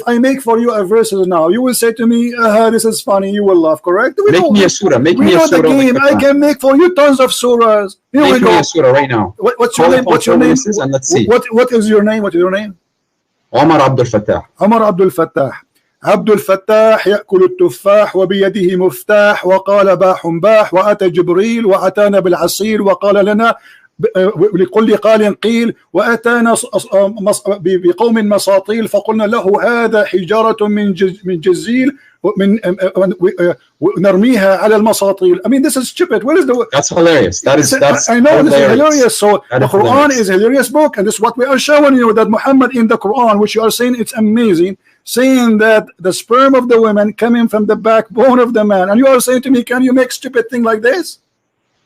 A: I make for you a verse now, you will say to me, this is funny, you will laugh, correct?
B: Make me a surah. Make me a surah.
A: The game. I can make for you tons of surahs.
B: Make me a surah right now.
A: What's your name? What's your name?
B: And let's see.
A: What is your name? What is your name?
B: Omar Abdul Fetah.
A: Omar Abdul Fetah. عبد الفتاح يأكل التفاح وبيده مفتاح وقال باح باح وأتى جبريل وأتانا بالعصير وقال لنا لكل قال قيل وأتانا بقوم مساطيل فقلنا له هذا حجارة من جزيل ونرميها على المساطيل. I mean, this is stupid. What is the?
B: That's hilarious. That's
A: I know
B: hilarious.
A: This is hilarious. So the Quran is a hilarious book, and this is what we are showing you, that Muhammad in the Quran, which you are saying it's amazing, saying that the sperm of the women coming from the backbone of the man, and you are saying to me, can you make stupid thing like this?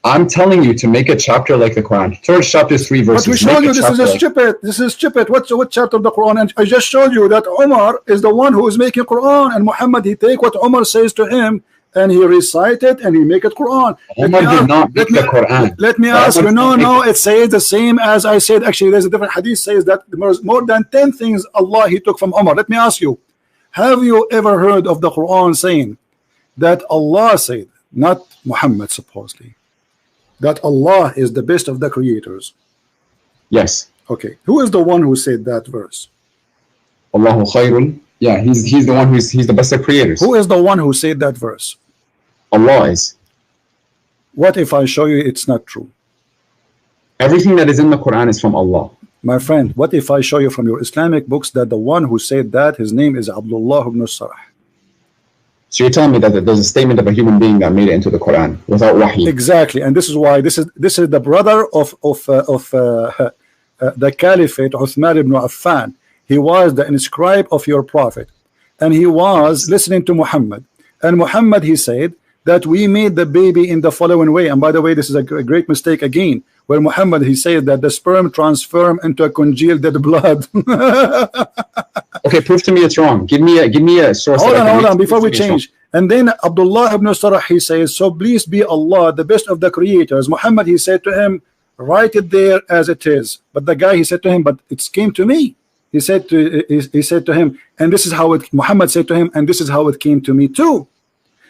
B: I'm telling you to make a chapter like the Quran. Surah chapter 3 verses.
A: But we showed you this is stupid. This is stupid. What chapter of the Quran? And I just showed you that Omar is the one who is making Quran, and Muhammad, he take what Omar says to him and he recite it and he make it Quran.
B: Omar did not make the Quran.
A: Let me ask you. No, it says the same as I said. Actually, there's a different hadith says that there's more than 10 things Allah he took from Omar. Let me ask you, have you ever heard of the Quran saying that Allah said, not Muhammad supposedly, that Allah is the best of the creators?
B: Yes.
A: Okay. Who is the one who said that verse?
B: Allahu khairun. Yeah, he's the one he's the best of creators.
A: Who is the one who said that verse?
B: Allah is.
A: What if I show you it's not true?
B: Everything that is in the Quran is from Allah.
A: My friend, what if I show you from your Islamic books that the one who said that, his name is Abdullah ibn Sarah?
B: So you're telling me that there's a statement of a human being that made it into the Quran without wahi?
A: Exactly, and this is why this is the brother of the Caliphate, Uthman ibn Affan. He was the inscribe of your prophet, and he was listening to Muhammad. And Muhammad, he said that we made the baby in the following way. And by the way, this is a great mistake again, where Muhammad, he said that the sperm transform into a congealed dead blood.
B: Okay, prove to me it's wrong. Give me a source.
A: Hold on, before we change. And then Abdullah ibn Sarah, he says, so please be Allah, the best of the creators. Muhammad, he said to him, write it there as it is. But the guy, he said to him, but it came to me. He said to him, and this is how it, Muhammad said to him, and this is how it came to me too.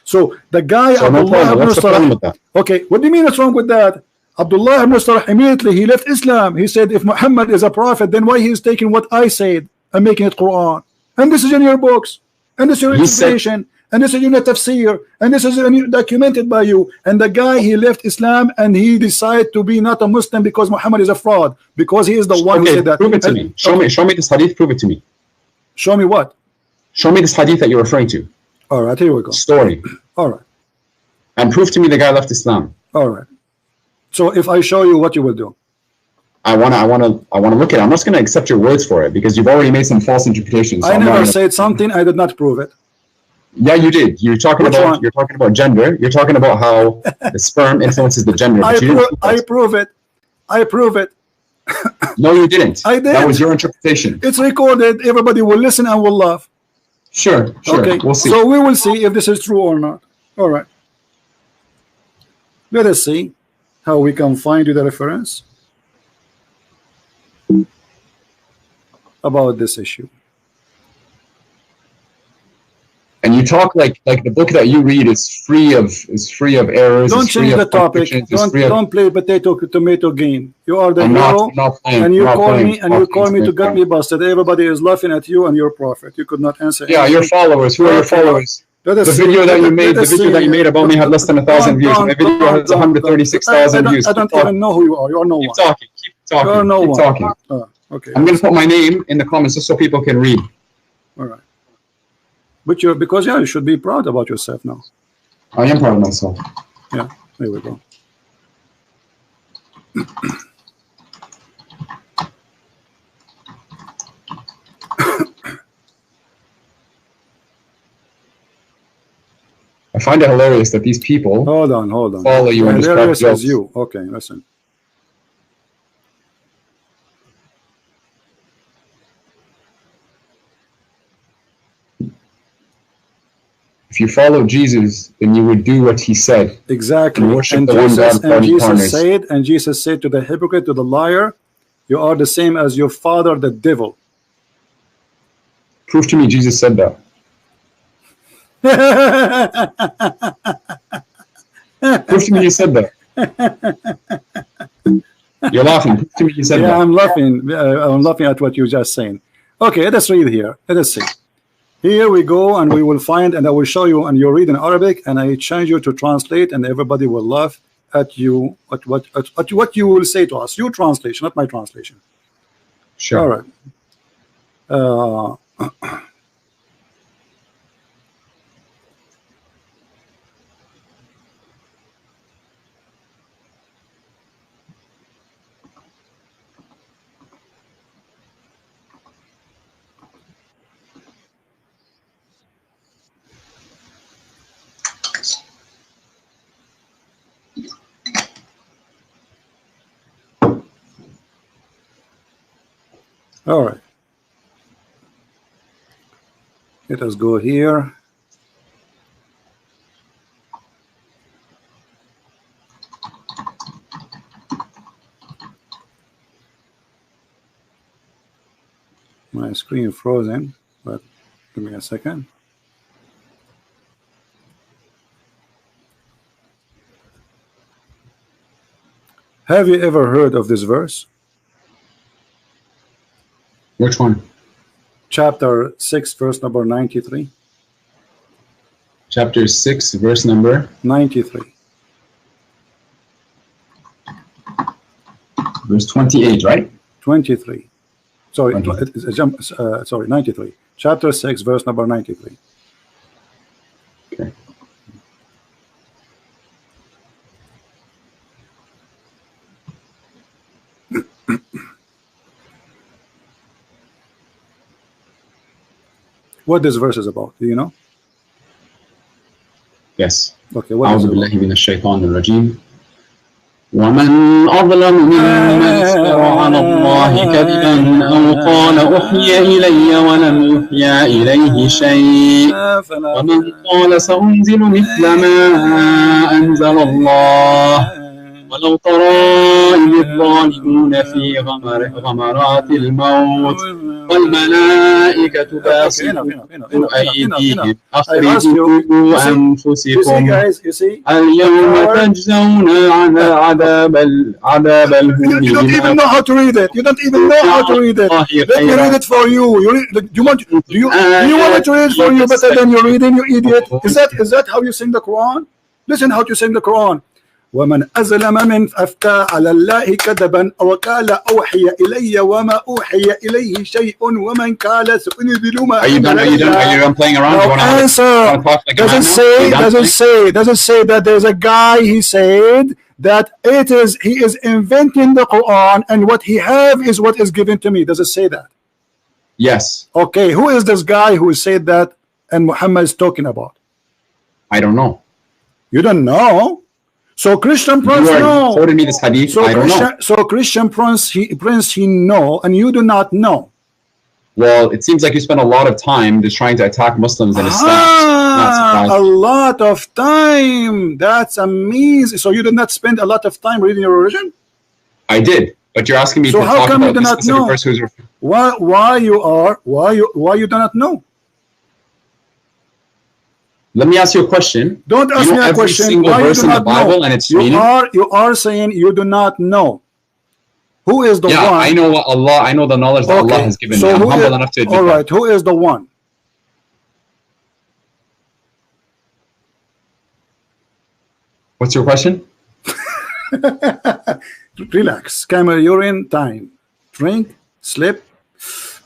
A: So the guy, Abdullah ibn Sarah, okay, what do you mean what's wrong with that? Abdullah ibn Sarah, immediately he left Islam. He said, if Muhammad is a prophet, then why he is taking what I said and making it Quran? And this is in your books, and this is your interpretation, and this is in your tafsir, and this is documented by you. And the guy, he left Islam and he decided to be not a Muslim because Muhammad is a fraud, because he is the one who said that.
B: Prove it to me. Show me this hadith. Prove it to me.
A: Show me what?
B: Show me this hadith that you're referring to.
A: All right, here we go.
B: Story.
A: All right.
B: And prove to me the guy left Islam.
A: All right. So if I show you, what you will do?
B: I want to look at it. I'm not going to accept your words for it because you've already made some false interpretations. So
A: I never said something. I did not prove it.
B: Yeah, you did. You're talking about gender. You're talking about how the sperm influences the gender.
A: I prove it. I prove it.
B: No, you didn't.
A: I did.
B: That was your interpretation.
A: It's recorded. Everybody will listen and will laugh.
B: Sure.
A: Okay.
B: We'll see.
A: So we will see if this is true or not. All right. Let us see how we can find you the reference about this issue.
B: And you talk like the book that you read is free of errors.
A: Don't change the topic. Don't play tomato game. You are the hero, and you call me to get me busted. Everybody is laughing at you and your prophet. You could not answer.
B: Yeah, your followers. Who are your followers? The video that you made about me had less than 1,000 views. My video has 136,000 views.
A: I don't even know who you are. You are no one.
B: Keep talking. Keep talking.
A: Okay.
B: I'm going to put my name in the comments just so people can read.
A: All right. But because you should be proud about yourself now.
B: I am proud of myself.
A: Yeah, there we go.
B: I find it hilarious that these people
A: hold on
B: follow you and
A: hilarious as you. Okay, listen. If
B: you follow Jesus, then you would do what he said.
A: Exactly. And Jesus said to the hypocrite, to the liar, you are the same as your father, the devil.
B: Prove to me Jesus said that. Prove to me you said that. You're laughing. Prove to me you said that.
A: Yeah, I'm laughing. I'm laughing at what you're just saying. Okay, let us read here. Let us see. Here we go, and we will find, and I will show you, and you read in Arabic, and I change you to translate, and everybody will laugh at you, at what you will say to us. Your translation, not my translation.
B: Sure.
A: All right. All right. Let us go here. My screen frozen, but give me a second. Have you ever heard of this verse?
B: Which one?
A: Chapter 6, verse number 93.
B: Chapter 6, verse number
A: 93.
B: Verse 28, right?
A: 23. Sorry, sorry, 93. Chapter 6, verse number 93.
B: Okay.
A: What this verse is about, do you know?
B: Yes.
A: Okay, what is it
B: about? ومن أظلم ممن افترى على الله كذبا أو قال أوحي إلي ولم يوحى إليه شيء ومن قال سأنزل مثل ما أنزل الله ولو ترى إذ الظالمون في غمرات الموت والملائكة باسطوا أيديهم أخرجوا أنفسكم اليوم تجزون عذاب الهون.
A: You don't even know how to read it. You don't even know how to read it. Let me read it for you. Do you want me to read it for you better than you're reading, you idiot? Is that how you sing the Quran? Listen how to sing the Quran. ومن أظلم من أفتى على الله كذبا أو قال أوحي إلي وما أوحي إليه شيء ومن قال سأنزل ما.
B: Are you done playing around?
A: No answer. Doesn't say that there's a guy, he said that he is inventing the Quran, and what he have is what is given to me. Does it say that?
B: Yes.
A: Okay, who is this guy who said that and Muhammad is talking about?
B: I don't know.
A: You don't know? So Christian Prince know.
B: Quoted me this hadith.
A: So
B: I don't know.
A: So Christian Prince he know, and you do not know.
B: Well, it seems like you spend a lot of time just trying to attack Muslims and Islam.
A: A lot of time. That's amazing. So you did not spend a lot of time reading your religion?
B: I did, but you're asking me to
A: how
B: talk
A: come
B: about
A: you do
B: this
A: not
B: specific
A: know?
B: person who's
A: Why you do not know?
B: Let me ask you a question.
A: Don't ask me a question.
B: Every single verse in the Bible and its meaning?
A: You are saying you do not know. Who is the one?
B: Yeah, I know what Allah. I know the knowledge that Allah has given me. I'm humble enough to admit
A: all right, who is the one?
B: What's your question?
A: Relax. Camera, you're in time. Drink, sleep,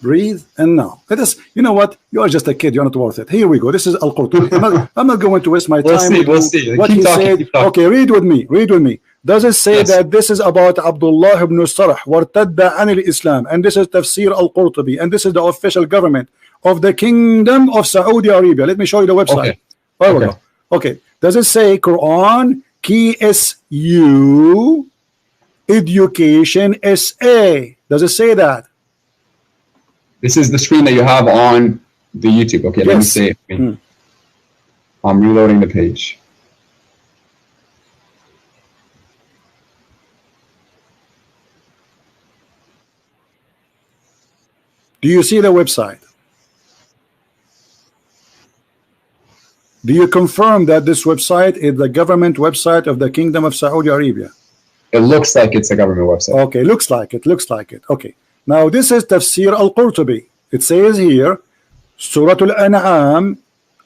A: breathe, and now. Let us. You know what? You are just a kid. You're not worth it. Here we go. This is Al-Qurtubi. I'm not going to waste my time.
B: We'll see.
A: What he said. Okay, read with me. Read with me. Does it say that this is about Abdullah ibn Sarh wartadda an al-Islam, and this is Tafsir Al-Qurtubi, and this is the official government of the Kingdom of Saudi Arabia? Let me show you the website. Okay. Does it say Quran KSU Education SA? Does it say that?
B: This is the screen that you have on the YouTube. Okay, let me see it. I'm reloading the page.
A: Do you see the website? Do you confirm that this website is the government website of the Kingdom of Saudi Arabia?
B: It looks like it's a government website.
A: Okay, looks like it. Okay. Now this is Tafsir Al-Qurtubi. It says here, Surah Al-An'am,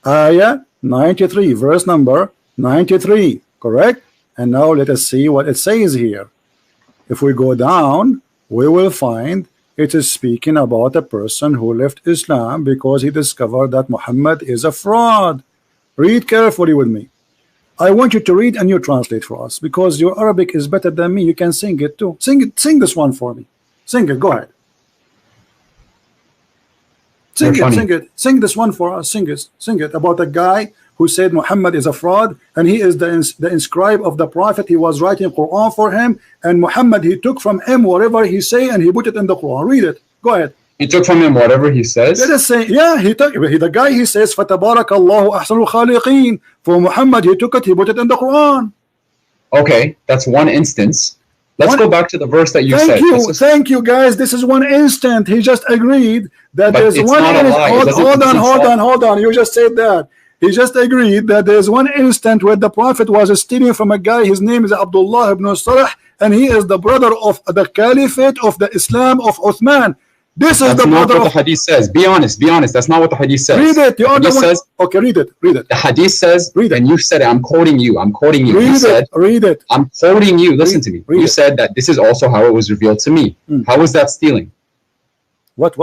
A: Ayah 93, verse number 93, correct? And now let us see what it says here. If we go down, we will find it is speaking about a person who left Islam because he discovered that Muhammad is a fraud. Read carefully with me. I want you to read and you translate for us, because your Arabic is better than me. You can sing it too. Sing this one for me. Sing it. Go ahead. Sing Sing this one for us. Sing it about a guy who said Muhammad is a fraud, and he is the inscribe of the Prophet. He was writing Quran for him, and Muhammad, he took from him whatever he say and he put it in the Quran. Read it. Go ahead.
B: He took from him whatever he says.
A: Let us say, the guy, he says, "Fatabarakallahu ahsanul khaliqin." For Muhammad, he took it, he put it in the Quran.
B: Okay, that's one instance. Let's go back to the verse that you said.
A: Thank you, guys. This is one instant. He just agreed that there's one. Hold on. You just said that. He just agreed that there's one instant where the Prophet was stealing from a guy. His name is Abdullah ibn Sarh, and he is the brother of the Caliphate of the Islam of Uthman. This is the brother
B: of the Hadith says. Be honest. That's not what the Hadith says.
A: Read it. Okay, read it.
B: The Hadith says, and you said it. I'm quoting you.
A: Read it.
B: I'm quoting you. Listen to me. You said that this is also how it was revealed to me. How was that stealing?
A: What?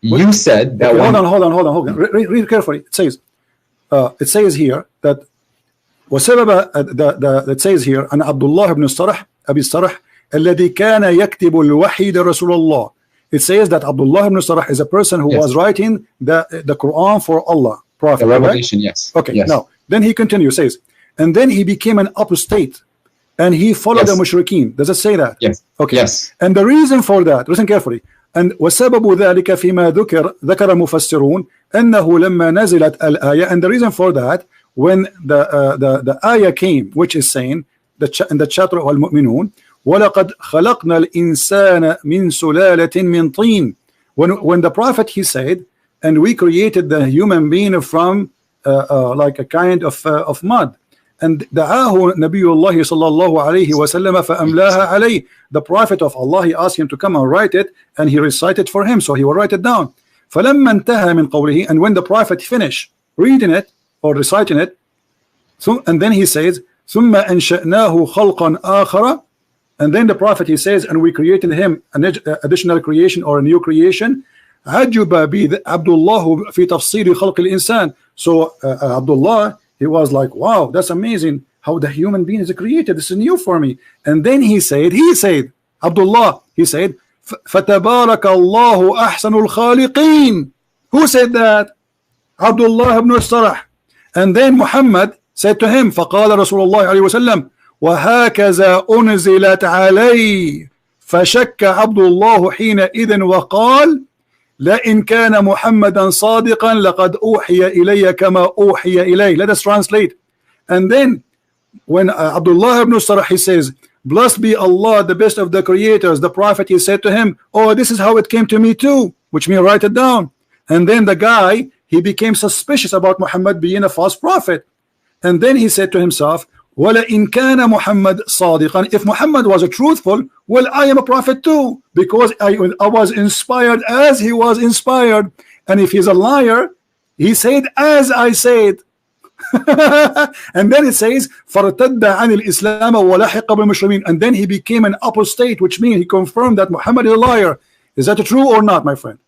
B: You said that.
A: Okay, hold on. Read carefully. It says here that it says here أن عبد الله بن الصرح أبي الصرح الذي كان يكتب الوحي لرسول الله. It says that Abdullah ibn Sarh is a person who was writing the Quran for Allah, Prophet.
B: The revelation, right? Yes.
A: Okay. Yes. Now, then he continues, says, and then he became an apostate, and he followed the mushrikeen. Does it say that?
B: Yes.
A: Okay.
B: Yes.
A: And the reason for that, listen carefully. And وسبب ذلك فيما ذكر مفسرون أنه لما نزلت الآية. And the reason for that, when the ayah came, which is saying in the chapter of Al-Mu'minun, وَلَقَدْ خَلَقْنَا الْإِنسَانَ مِنْ سُلَالَةٍ مِنْ طِينٍ. When the Prophet, he said, and we created the human being from like a kind of mud. And دعاه نبي الله صلى الله عليه وسلم فأملاها عليه. The Prophet of Allah, he asked him to come and write it, and he recited for him, so he will write it down. فلما انتهى من قوله, and when the Prophet finished reading it or reciting it, and then he says ثم أنشأناه خلقا آخر. And then the Prophet, he says, and we created him an additional creation or a new creation. عجب بي عبد الله في تفسير خلق الإنسان. So Abdullah, he was like, wow, that's amazing. how the human being is created. This is new for me. And then he said, Abdullah, he said, فَتَبَارَكَ اللَّهُ أَحْسَنُ الْخَالِقِينَ. Who said that? Abdullah ibn Sarah. And then Muhammad said to him, فقال رسول الله عليه وسلم وهكذا أنزلت علي فشك عبد الله حينئذ وقال لئن كان محمدا صادقا لقد أوحي إلي كما أوحي إليه. Let us translate. And then when Abdullah ibn Sarah, he says, blessed be Allah, the best of the creators, the prophet, he said to him, oh, this is how it came to me too, which means write it down. And then the guy, he became suspicious about Muhammad being a false prophet. And then he said to himself, وَلَئِنْ كَانَ مُحَمَّدٌ صَادِقًا. If Muhammad was a truthful, well, I am a prophet too, because I was inspired as he was inspired. And if he's a liar, he said as I said. And then it says فَارْتَدَّ عَنِ الْإِسْلَامَ وَلَحِقَ بِالْمُسْلِمِينَ. And then he became an apostate, which means he confirmed that Muhammad is a liar. Is that true or not, my friend?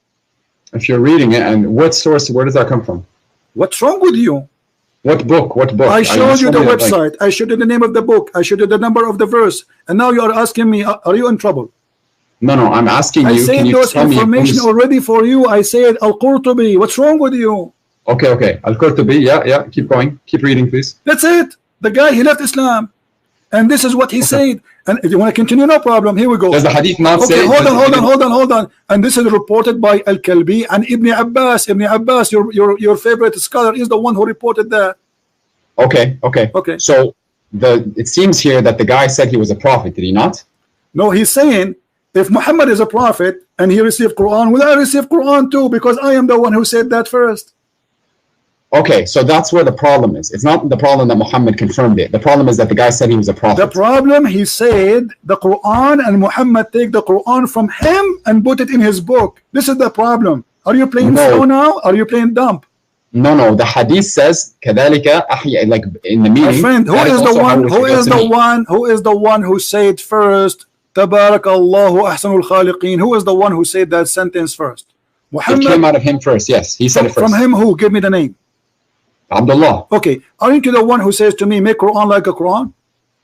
B: If you're reading it, and what source, where does that come from?
A: What's wrong with you?
B: What book? What book?
A: I showed you the website. Like... I showed you the name of the book. I showed you the number of the verse. And now you are asking me, are you in trouble?
B: No, no, I'm asking you.
A: I said those information already for you. I said Al-Qurtubi. What's wrong with you?
B: Okay, okay. Al-Qurtubi, yeah. Keep going. Keep reading, please.
A: That's it. The guy, he left Islam. And this is what he said. And if you want to continue, no problem. Here we go.
B: Does the hadith not say?
A: Hold on. And this is reported by Al-Kalbi and Ibn Abbas. Ibn Abbas, your favorite scholar, is the one who reported that.
B: Okay. So it seems here that the guy said he was a prophet. Did he not?
A: No, he's saying if Muhammad is a prophet and he received Quran, will I receive Quran too? Because I am the one who said that first.
B: Okay, so that's where the problem is. It's not the problem that Muhammad confirmed it. The problem is that the guy said he was a prophet.
A: The problem, he said the Quran, and Muhammad take the Quran from him and put it in his book. This is the problem. Are you playing slow now? Are you playing dumb?
B: No. The hadith says كذلك أحيا, like in the meaning.
A: My friend, who is the one who said first تبارك الله أحسن الخالقين? Who is the one who said that sentence first?
B: Muhammad. It came out of him first. Yes, he said it first.
A: From him who? Give me the name.
B: Abdullah.
A: Okay, aren't you the one who says to me, make Quran like a Quran?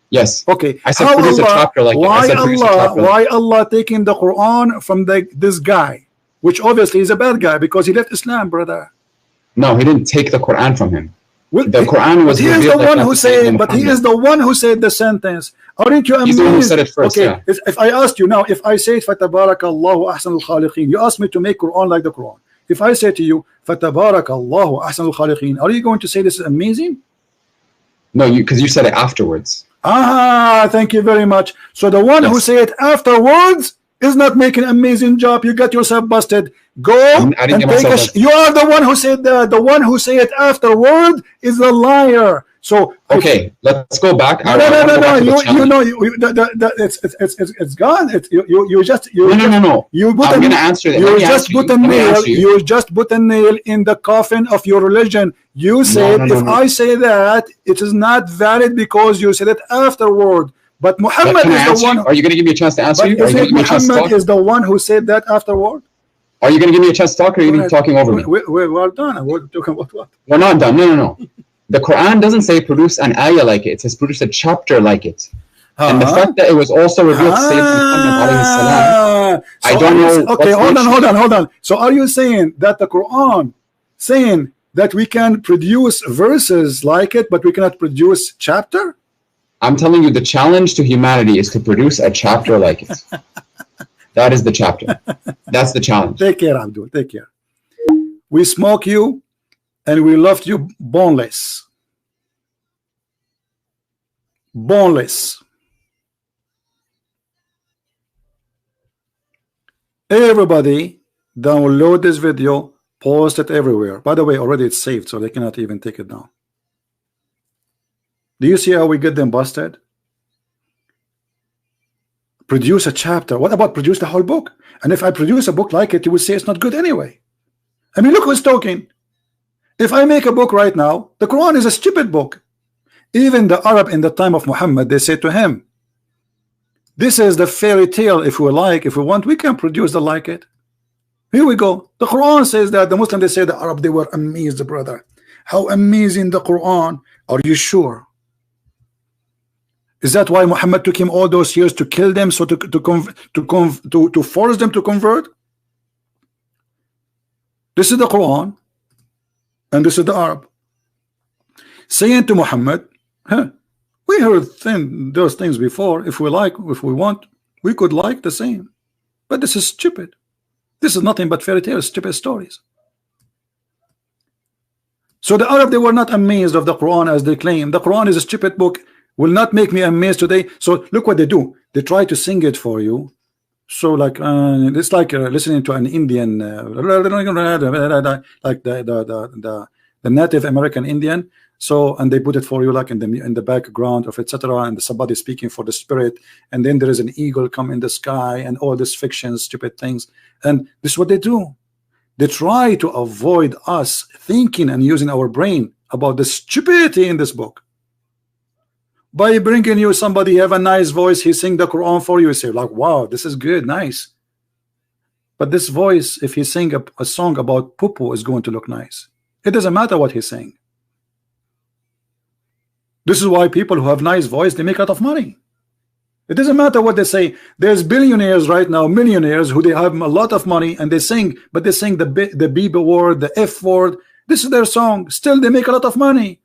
B: Yes.
A: Okay.
B: I said produce a chapter like it.
A: Why Allah taking the Quran from this guy, which obviously is a bad guy because he left Islam, brother?
B: No, he didn't take the Quran from him.
A: Well,
B: the Quran was.
A: He is the one who said. But he is the one who said the sentence. Aren't you amazed?
B: He's the one who said it first.
A: Okay.
B: Yeah.
A: If I asked you now, if I say فَتَبَارَكَ اللَّهُ أَحْسَنُ الْخَالِقِينَ, you asked me to make Quran like the Quran. If I say to you, فَتَبَارَكَ اللَّهُ أَحْسَنُ الْخَالِقِينَ, are you going to say this is amazing?
B: No, because you said it afterwards.
A: Thank you very much. So the one who said it afterwards is not making an amazing job. You got yourself busted. Go and take you are the one who said that. The one who said it afterward is a liar. So
B: okay, let's go back.
A: No. You know, it's gone. You just
B: no.
A: You put
B: I'm gonna answer that.
A: You just put a nail in the coffin of your religion. You said if I say that, it is not valid because you said it afterward. But Muhammad is the one.
B: Are you going to give me a chance to answer you?
A: Muhammad is the one who said that afterward.
B: Are you going to give me a chance to talk, or are you going to be talking over me?
A: We're done. We're talking about what?
B: We're not done. No. The Quran doesn't say produce an ayah like it. It says produce a chapter like it. And the fact that it was also revealed to Sayyidina Muhammad I don't know.
A: Okay, hold on. So are you saying that the Quran saying that we can produce verses like it, but we cannot produce chapter?
B: I'm telling you, the challenge to humanity is to produce a chapter like it. That is the chapter. That's the challenge.
A: Take care, Abdul. Take care. We smoke you and we left you boneless. Boneless. Everybody download this video, post it everywhere. By the way, already it's saved, so they cannot even take it down. Do you see how we get them busted? Produce a chapter. What about produce the whole book? And if I produce a book like it, you would say it's not good anyway. I mean, look who's talking. If I make a book right now, the Quran is a stupid book. Even the Arab in the time of Muhammad, they said to him, this is the fairy tale. If we like, if we want, we can produce the like it. Here we go. The Quran says that. The Muslim, they say the Arab, they were amazed, brother. How amazing the Quran. Are you sure? Is that why Muhammad took him all those years to kill them, so to force them to convert? This is the Quran, and this is the Arab saying to Muhammad, we heard those things before. If we want, we could like the same, but this is stupid. This is nothing but fairy tales, stupid stories. So the Arab, they were not amazed of the Quran as they claim. The Quran is a stupid book, will not make me amazed today. So look what they do. They try to sing it for you. So like it's like listening to an Indian, like the Native American Indian. So, and they put it for you like in the background of etc. And somebody speaking for the spirit, and then there is an eagle come in the sky, and all these fictions, stupid things. And this is what they do. They try to avoid us thinking and using our brain about the stupidity in this book. By bringing you somebody have a nice voice, he sing the Quran for you, you say like, wow, this is good, nice. But this voice, if he sing a song about poo-poo, is going to look nice. It doesn't matter what he's saying. This is why people who have nice voice, they make a lot of money. It doesn't matter what they say. There's billionaires right now, millionaires, who they have a lot of money, and they sing, but they sing the B word, the F word. This is their song. Still, they make a lot of money.